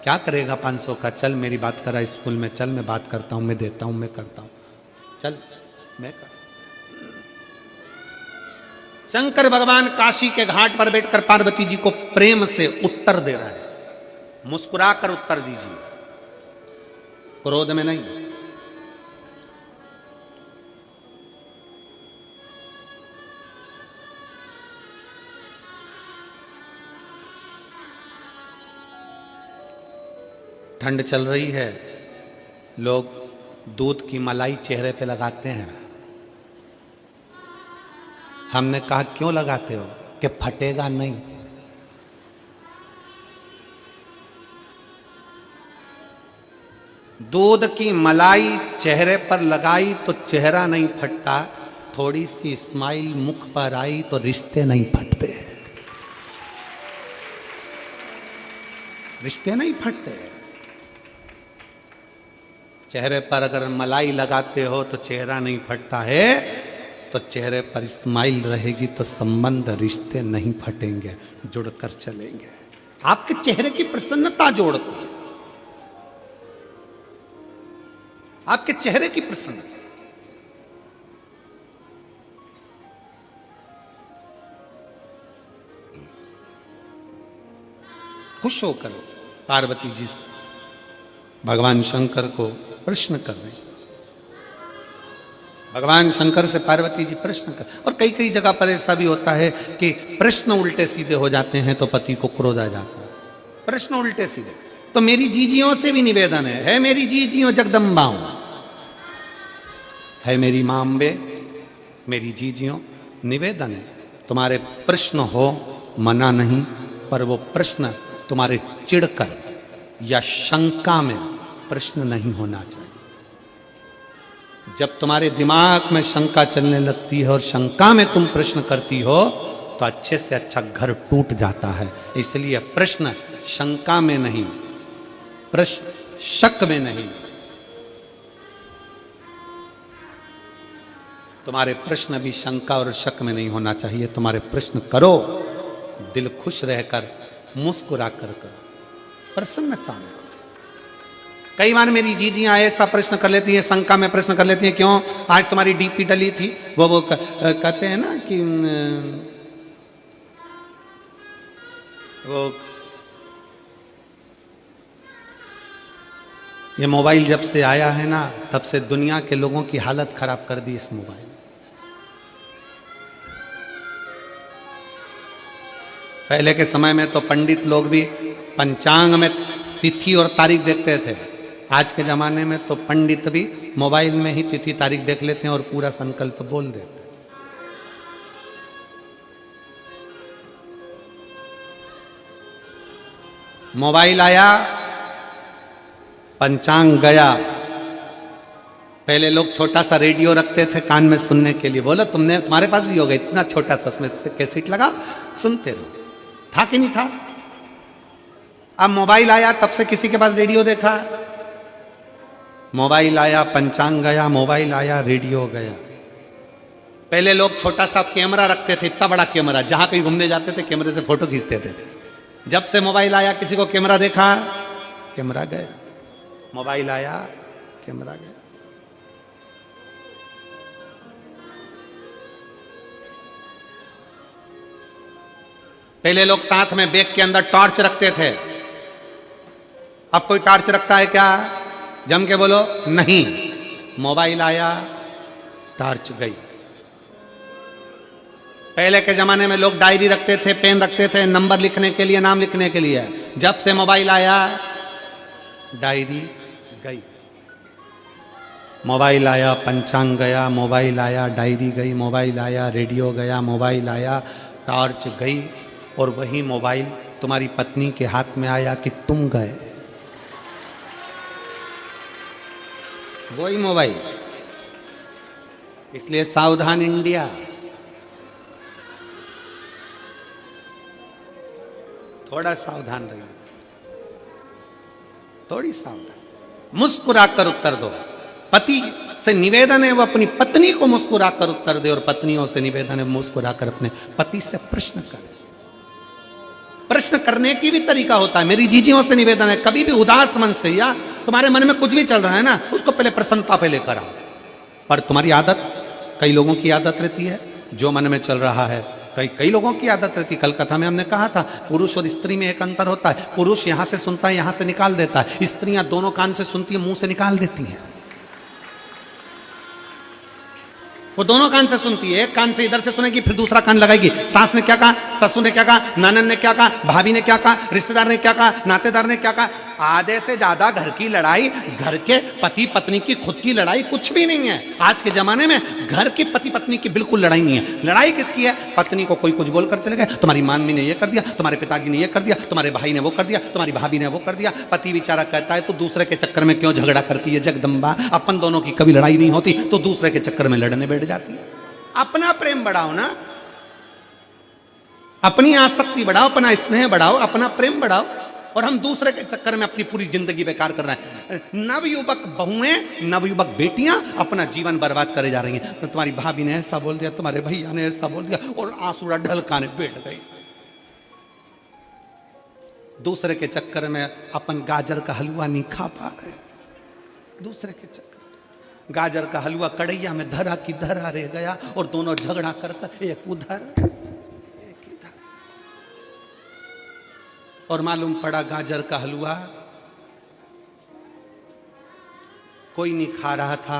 क्या करेगा 500 का, चल मेरी बात करा स्कूल में, चल मैं बात करता हूँ, मैं देता हूँ, मैं करता हूँ, चल मैं कर। शंकर भगवान काशी के घाट पर बैठकर पार्वती जी को प्रेम से उत्तर दे रहा है। मुस्कुराकर उत्तर दीजिए, क्रोध में नहीं। ठंड चल रही है, लोग दूध की मलाई चेहरे पे लगाते हैं। हमने कहा क्यों लगाते हो, कि फटेगा नहीं। दूध की मलाई चेहरे पर लगाई तो चेहरा नहीं फटता, थोड़ी सी स्माइल मुख पर आई तो रिश्ते नहीं फटते, रिश्ते नहीं फटते। चेहरे पर अगर मलाई लगाते हो तो चेहरा नहीं फटता है, तो चेहरे पर स्माइल रहेगी तो संबंध, रिश्ते नहीं फटेंगे, जुड़कर चलेंगे। आपके चेहरे की प्रसन्नता जोड़ती है, आपके चेहरे की प्रसन्नता। खुश होकर पार्वती जी भगवान शंकर को प्रश्न कर रहे हैं। भगवान शंकर से पार्वती जी प्रश्न कर, और कई कई जगह पर ऐसा भी होता है कि प्रश्न उल्टे सीधे हो जाते हैं तो पति को क्रोध आ जाता है। प्रश्न उल्टे सीधे, तो मेरी जीजियों से भी निवेदन है मेरी जीजियों जगदम्बाओं, है मेरी मां अम्बे, मेरी जीजियों, निवेदन है तुम्हारे प्रश्न हो, मना नहीं, पर वो प्रश्न तुम्हारे चिढ़कर या शंका में प्रश्न नहीं होना चाहिए। जब तुम्हारे दिमाग में शंका चलने लगती है और शंका में तुम प्रश्न करती हो तो अच्छे से अच्छा घर टूट जाता है। इसलिए प्रश्न शंका में नहीं, प्रश्न शक में नहीं। तुम्हारे प्रश्न भी शंका और शक में नहीं होना चाहिए। तुम्हारे प्रश्न करो दिल खुश रहकर, मुस्कुरा कर करो, प्रसन्नता में। कई बार मेरी जीजियां ऐसा प्रश्न कर लेती हैं, शंका में प्रश्न कर लेती हैं, क्यों आज तुम्हारी डीपी डली थी, वो कहते हैं ना कि वो ये मोबाइल जब से आया है ना, तब से दुनिया के लोगों की हालत खराब कर दी इस मोबाइल। पहले के समय में तो पंडित लोग भी पंचांग में तिथि और तारीख देखते थे। आज के जमाने में तो पंडित भी मोबाइल में ही तिथि तारीख देख लेते हैं और पूरा संकल्प बोल देते हैं। मोबाइल आया, पंचांग गया। पहले लोग छोटा सा रेडियो रखते थे कान में सुनने के लिए। बोलो तुम्हारे पास भी होगा इतना छोटा सा, उसमें कैसेट लगा सुनते रहो। था कि नहीं था? अब मोबाइल आया, तब से किसी के पास रेडियो देखा? मोबाइल आया, पंचांग गया, मोबाइल आया, रेडियो गया। पहले लोग छोटा सा कैमरा रखते थे, इतना बड़ा कैमरा, जहां कहीं घूमने जाते थे कैमरे से फोटो खींचते थे। जब से मोबाइल आया, किसी को कैमरा देखा, कैमरा गया। मोबाइल आया, कैमरा गया। पहले लोग साथ में बैग के अंदर टॉर्च रखते थे। अब कोई टॉर्च रखता है क्या? जम के बोलो नहीं। मोबाइल आया, टॉर्च गई। पहले के जमाने में लोग डायरी रखते थे, पेन रखते थे नंबर लिखने के लिए, नाम लिखने के लिए। जब से मोबाइल आया, डायरी गई। मोबाइल आया, पंचांग गया, मोबाइल आया, डायरी गई, मोबाइल आया, रेडियो गया, मोबाइल आया, टॉर्च गई। और वही मोबाइल तुम्हारी पत्नी के हाथ में आया कि तुम गए। वही मोबाइल। इसलिए सावधान इंडिया। थोड़ा सावधान रहिए, थोड़ी सावधान। मुस्कुराकर उत्तर दो। पति से निवेदन है वो अपनी पत्नी को मुस्कुराकर उत्तर दे, और पत्नियों से निवेदन है मुस्कुराकर अपने पति से प्रश्न करे। प्रश्न करने की भी तरीका होता है। मेरी जीजियों से निवेदन है, कभी भी उदास मन से, या तुम्हारे मन में कुछ भी चल रहा है ना, उसको पहले प्रसन्नता पे लेकर आओ। पर तुम्हारी आदत, कई लोगों की आदत रहती है जो मन में चल रहा है, कई लोगों की आदत रहती है। कल कथा में हमने कहा था, पुरुष और स्त्री में एक अंतर होता है। पुरुष यहां से सुनता है, यहां से निकाल देता है। स्त्रियां दोनों कान से सुनती है, मुंह से निकाल देती हैं। वो दोनों कान से सुनती है। एक कान से इधर से सुनेगी, फिर दूसरा कान लगाएगी। सास ने क्या कहा, ससुर ने क्या कहा, ननद ने क्या कहा, भाभी ने क्या कहा, रिश्तेदार ने क्या कहा, नातेदार ने क्या कहा। आधे से ज्यादा घर की लड़ाई, घर के पति पत्नी की खुद की लड़ाई कुछ भी नहीं है। आज के जमाने में घर की पति पत्नी की बिल्कुल लड़ाई नहीं है। लड़ाई किसकी है? पत्नी को कोई कुछ बोलकर चले गए, तुम्हारी मम्मी ने ये कर दिया, तुम्हारे पिताजी ने ये कर दिया, तुम्हारे भाई ने वो कर दिया, तुम्हारी भाभी ने वो कर दिया। पति बेचारा कहता है तो दूसरे के चक्कर में क्यों झगड़ा करती है जगदम्बा? अपन दोनों की कभी लड़ाई नहीं होती तो दूसरे के चक्कर में लड़ने बैठ जाती है। अपना प्रेम बढ़ाओ ना, अपनी आसक्ति बढ़ाओ, अपना स्नेह बढ़ाओ, अपना प्रेम बढ़ाओ। और हम दूसरे के चक्कर में अपनी पूरी जिंदगी बेकार कर रहे हैं। नवयुवक बहुएं, नवयुवक बेटियां अपना जीवन बर्बाद करे जा रही हैं। तो तुम्हारी भाभी ने ऐसा बोल दिया, तुम्हारे भैया ने ऐसा बोल दिया, और आंसू ढलकाने बैठ गई। दूसरे के चक्कर में अपन गाजर का हलवा नहीं खा पा रहे। दूसरे के चक्कर, गाजर का हलवा कढ़ैया में धरा की धरा रह गया, और दोनों झगड़ा करकर एक उधर एक इधर। और मालूम पड़ा गाजर का हलवा कोई नहीं खा रहा था।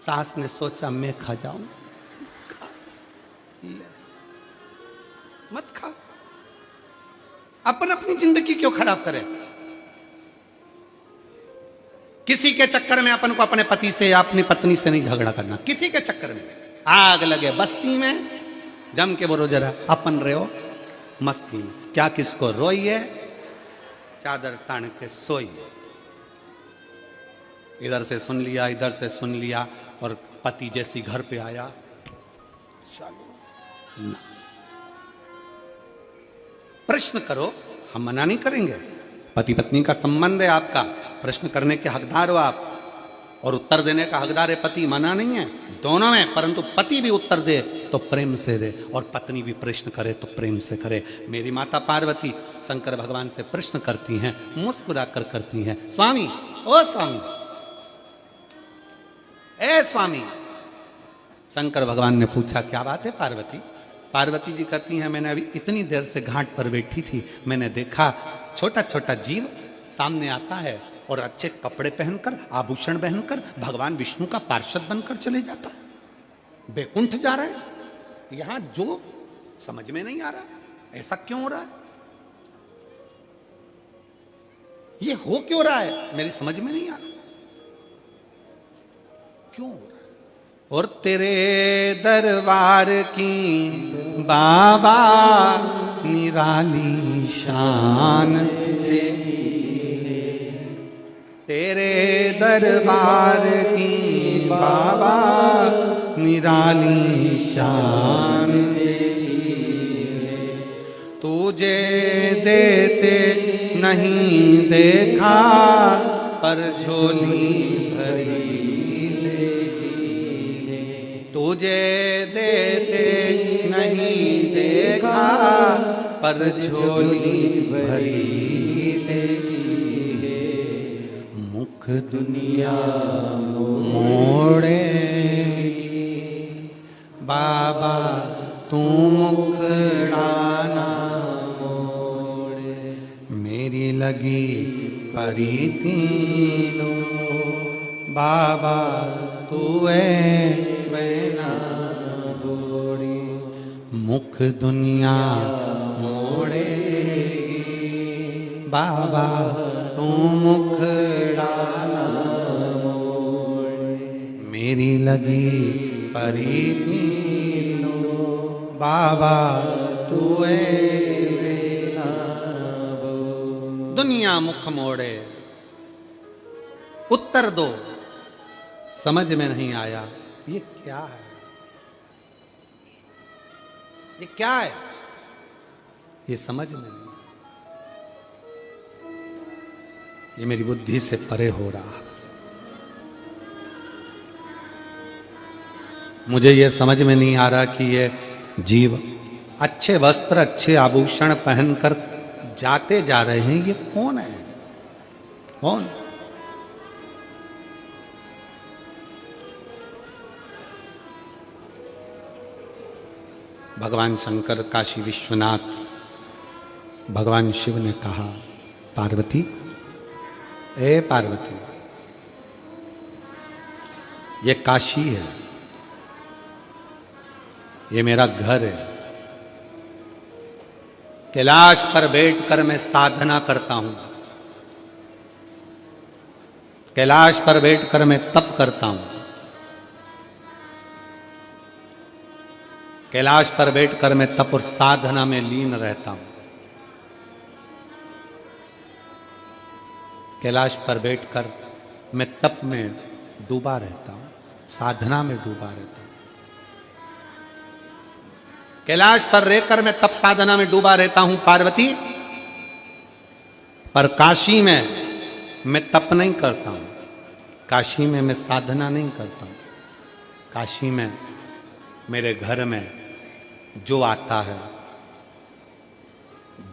सास ने सोचा मैं खा जाऊं। खा ले, मत खा। अपन अपनी जिंदगी क्यों खराब करें? किसी के चक्कर में अपन को अपने पति से या अपनी पत्नी से नहीं झगड़ा करना। किसी के चक्कर में आग लगे बस्ती में, जम के बोलो जरा, अपन रहे हो मस्ती। क्या किसको रोइए, चादर तान के सोइए। इधर से सुन लिया, इधर से सुन लिया, और पति जैसी घर पे आया, चलो ना। प्रश्न करो, हम मना नहीं करेंगे। पति पत्नी का संबंध है आपका, प्रश्न करने के हकदार हो आप, और उत्तर देने का हकदार है पति, मना नहीं है। दोनों में, परंतु पति भी उत्तर दे तो प्रेम से दे, और पत्नी भी प्रश्न करे तो प्रेम से करे। मेरी माता पार्वती शंकर भगवान से प्रश्न करती हैं, मुस्कुरा कर करती हैं, स्वामी, ओ स्वामी, ए स्वामी। शंकर भगवान ने पूछा क्या बात है पार्वती? पार्वती जी कहती हैं, मैंने अभी इतनी देर से घाट पर बैठी थी, मैंने देखा छोटा छोटा जीव सामने आता है और अच्छे कपड़े पहनकर, आभूषण पहनकर भगवान विष्णु का पार्षद बनकर चले जाता है, बैकुंठ जा रहा है। यहां जो समझ में नहीं आ रहा, ऐसा क्यों हो रहा है? ये हो क्यों रहा है? मेरी समझ में नहीं आ रहा क्यों हो रहा है। और तेरे दरबार की बाबा निराली शान तेरे दरबार की बाबा निराली शान तुझे देते नहीं देखा पर झोली भरी तुझे देते नहीं देखा पर झोली भरी देखी मुख दुनिया मोड़ेगी बाबा तू मुखड़ाना मोड़े मेरी लगी परी तीनों बाबा तू ना बोड़ी मुख दुनिया मोड़ेगी बाबा तू मुखड़ाना मोड़े मेरी लगी परी तीनों बाबा तू ना बोड़ी दुनिया मुख मोड़े उत्तर दो समझ में नहीं आया ये क्या है ये क्या है ये समझ में नहीं ये मेरी बुद्धि से परे हो रहा मुझे ये समझ में नहीं आ रहा कि ये जीव अच्छे वस्त्र अच्छे आभूषण पहनकर जाते जा रहे हैं ये कौन है कौन भगवान शंकर काशी विश्वनाथ भगवान शिव ने कहा पार्वती ए पार्वती ये काशी है ये मेरा घर है कैलाश पर बैठकर मैं साधना करता हूं कैलाश पर बैठकर मैं तप करता हूं कैलाश पर बैठकर मैं तप और साधना में लीन रहता हूं कैलाश पर बैठकर मैं तप में डूबा रहता हूं साधना में डूबा रहता हूं कैलाश पर रहकर मैं तप साधना में डूबा रहता हूं पार्वती पर काशी में मैं तप नहीं करता हूं काशी में मैं साधना नहीं करता हूं काशी में मेरे घर में जो आता है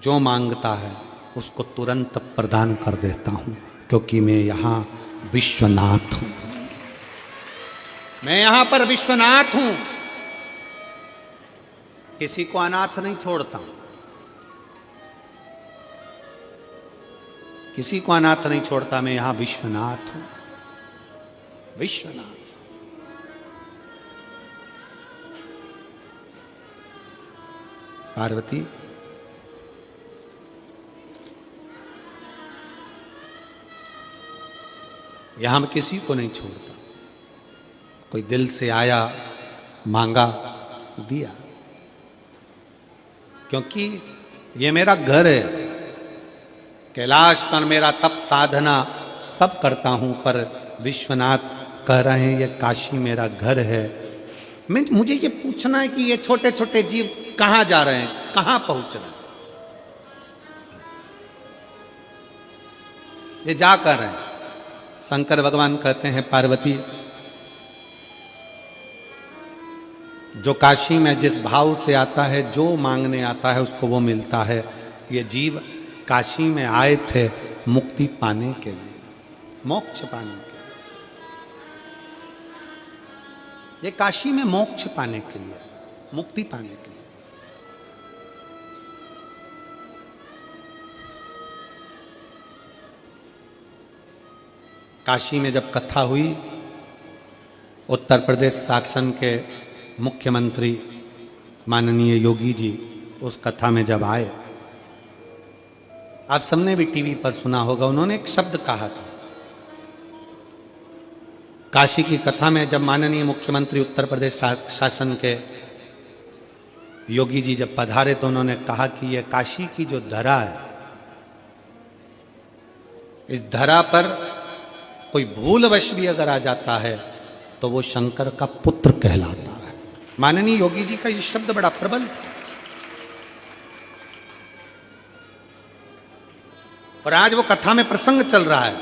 जो मांगता है उसको तुरंत प्रदान कर देता हूं क्योंकि मैं यहां विश्वनाथ हूं मैं यहां पर विश्वनाथ हूं किसी को अनाथ नहीं छोड़ता किसी को अनाथ नहीं छोड़ता मैं यहां विश्वनाथ हूं विश्वनाथ पार्वती यहां मैं किसी को नहीं छोड़ता कोई दिल से आया मांगा दिया क्योंकि ये मेरा घर है कैलाश पर मेरा तप साधना सब करता हूं पर विश्वनाथ कह रहे हैं ये काशी मेरा घर है मुझे ये पूछना है कि ये छोटे छोटे जीव कहां जा रहे हैं कहां पहुंच रहे हैं ये जा कर रहे हैं शंकर भगवान कहते हैं पार्वती जो काशी में जिस भाव से आता है जो मांगने आता है उसको वो मिलता है ये जीव काशी में आए थे मुक्ति पाने के लिए मोक्ष पाने के लिए ये काशी में मोक्ष पाने के लिए मुक्ति पाने के लिए काशी में जब कथा हुई उत्तर प्रदेश शासन के मुख्यमंत्री माननीय योगी जी उस कथा में जब आए आप सबने भी टीवी पर सुना होगा उन्होंने एक शब्द कहा था काशी की कथा में जब माननीय मुख्यमंत्री उत्तर प्रदेश शासन के योगी जी जब पधारे तो उन्होंने कहा कि यह काशी की जो धरा है, इस धरा पर कोई भूलवश भी अगर आ जाता है तो वो शंकर का पुत्र कहलाता है। माननीय योगी जी का ये शब्द बड़ा प्रबल था। और आज वो कथा में प्रसंग चल रहा है,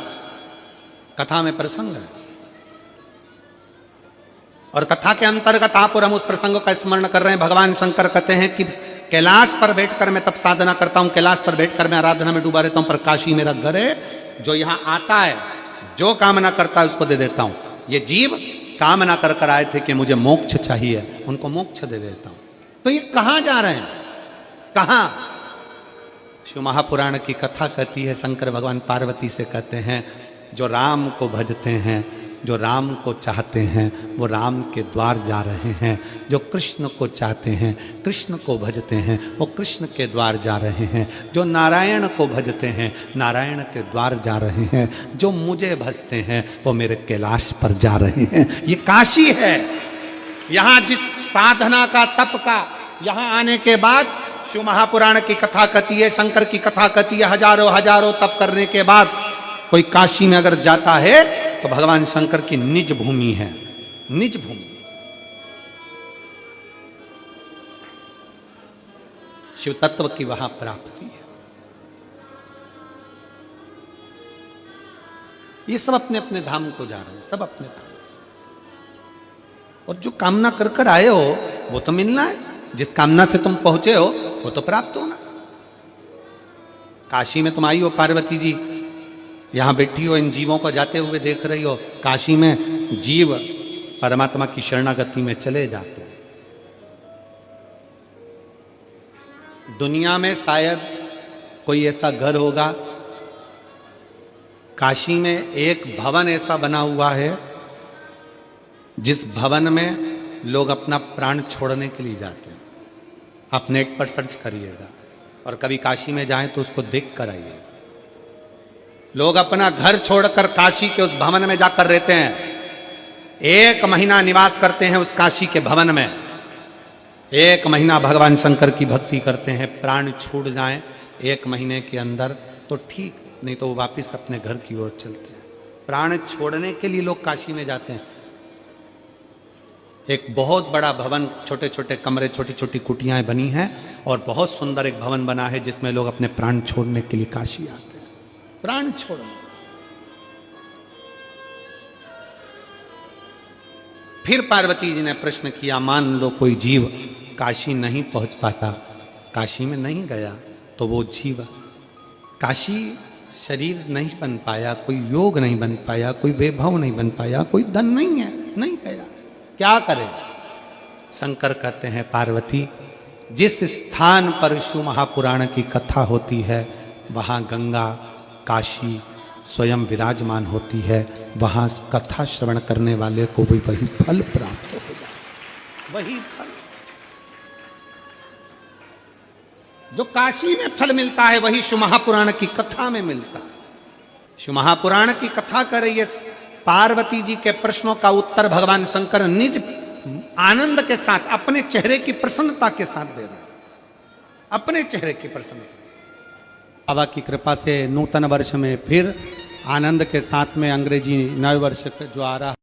कथा में प्रसंग है, और कथा के अंतर्गत आप और हम उस प्रसंग का स्मरण कर रहे हैं। भगवान शंकर कहते हैं कि कैलाश पर बैठकर मैं तब साधना करता हूं, कैलाश पर बैठकर मैं आराधना में डूबा रहता हूं, पर काशी मेरा घर है। जो यहां आता है, जो कामना करता है उसको दे देता हूं। ये जीव कामना कर कर आए थे कि मुझे मोक्ष चाहिए, उनको मोक्ष दे देता हूं। तो ये कहां जा रहे हैं, कहां? शिव महापुराण की कथा कहती है, शंकर भगवान पार्वती से कहते हैं, जो राम को भजते हैं, जो राम को चाहते हैं, वो राम के द्वार जा रहे हैं। जो कृष्ण को चाहते हैं, कृष्ण को भजते हैं, वो कृष्ण के द्वार जा रहे हैं। जो नारायण को भजते हैं, नारायण के द्वार जा रहे हैं। जो मुझे भजते हैं, वो मेरे कैलाश पर जा रहे हैं। ये काशी है। यहाँ जिस साधना का, तप का, यहाँ आने के बाद शिव महापुराण की कथा कहती है, शंकर की कथा कहती है, हजारों हजारों तप करने के बाद कोई काशी में अगर जाता है तो भगवान शंकर की निज भूमि है, निज भूमि। शिव तत्व की वहां प्राप्ति है। ये सब अपने अपने धाम को जा रहे हैं, सब अपने धाम। और जो कामना कर कर आए हो वो तो मिलना है, जिस कामना से तुम पहुंचे हो वो तो प्राप्त होना। काशी में तुम आई हो, पार्वती जी यहां बैठी हो, इन जीवों को जाते हुए देख रही हो। काशी में जीव परमात्मा की शरणागति में चले जाते हैं। दुनिया में शायद कोई ऐसा घर होगा, काशी में एक भवन ऐसा बना हुआ है जिस भवन में लोग अपना प्राण छोड़ने के लिए जाते हैं। आप नेट पर सर्च करिएगा और कभी काशी में जाएं तो उसको देख कर आइएगा। लोग अपना घर छोड़कर काशी के उस भवन में जाकर रहते हैं। 1 महीना निवास करते हैं उस काशी के भवन में। 1 महीना भगवान शंकर की भक्ति करते हैं। प्राण छूट जाएं 1 महीने के अंदर तो ठीक, नहीं तो वो वापिस अपने घर की ओर चलते हैं। प्राण छोड़ने के लिए लोग काशी में जाते हैं। एक बहुत बड़ा भवन, छोटे छोटे कमरे, छोटी छोटी कुटियाएं बनी हैं और बहुत सुंदर एक भवन बना है जिसमें लोग अपने प्राण छोड़ने के लिए काशी आते हैं। प्राण छोड़ो। फिर पार्वती जी ने प्रश्न किया, मान लो कोई जीव काशी नहीं पहुंच पाता, काशी में नहीं गया, तो वो जीव काशी शरीर नहीं बन पाया, कोई योग नहीं बन पाया, कोई वैभव नहीं बन पाया, कोई धन नहीं है, नहीं गया, क्या करे? शंकर कहते हैं, पार्वती जिस स्थान पर शिव महापुराण की कथा होती है वहां गंगा, काशी स्वयं विराजमान होती है। वहां कथा श्रवण करने वाले को भी वही फल प्राप्त होगा, वही फल जो काशी में फल मिलता है वही शिव महापुराण की कथा में मिलता है। शिव महापुराण की कथा कर रही है, पार्वती जी के प्रश्नों का उत्तर भगवान शंकर निज आनंद के साथ, अपने चेहरे की प्रसन्नता के साथ दे रहे हैं, अपने चेहरे की प्रसन्नता। बाबा की कृपा से नूतन वर्ष में फिर आनंद के साथ में अंग्रेजी नव वर्ष जो आ रहा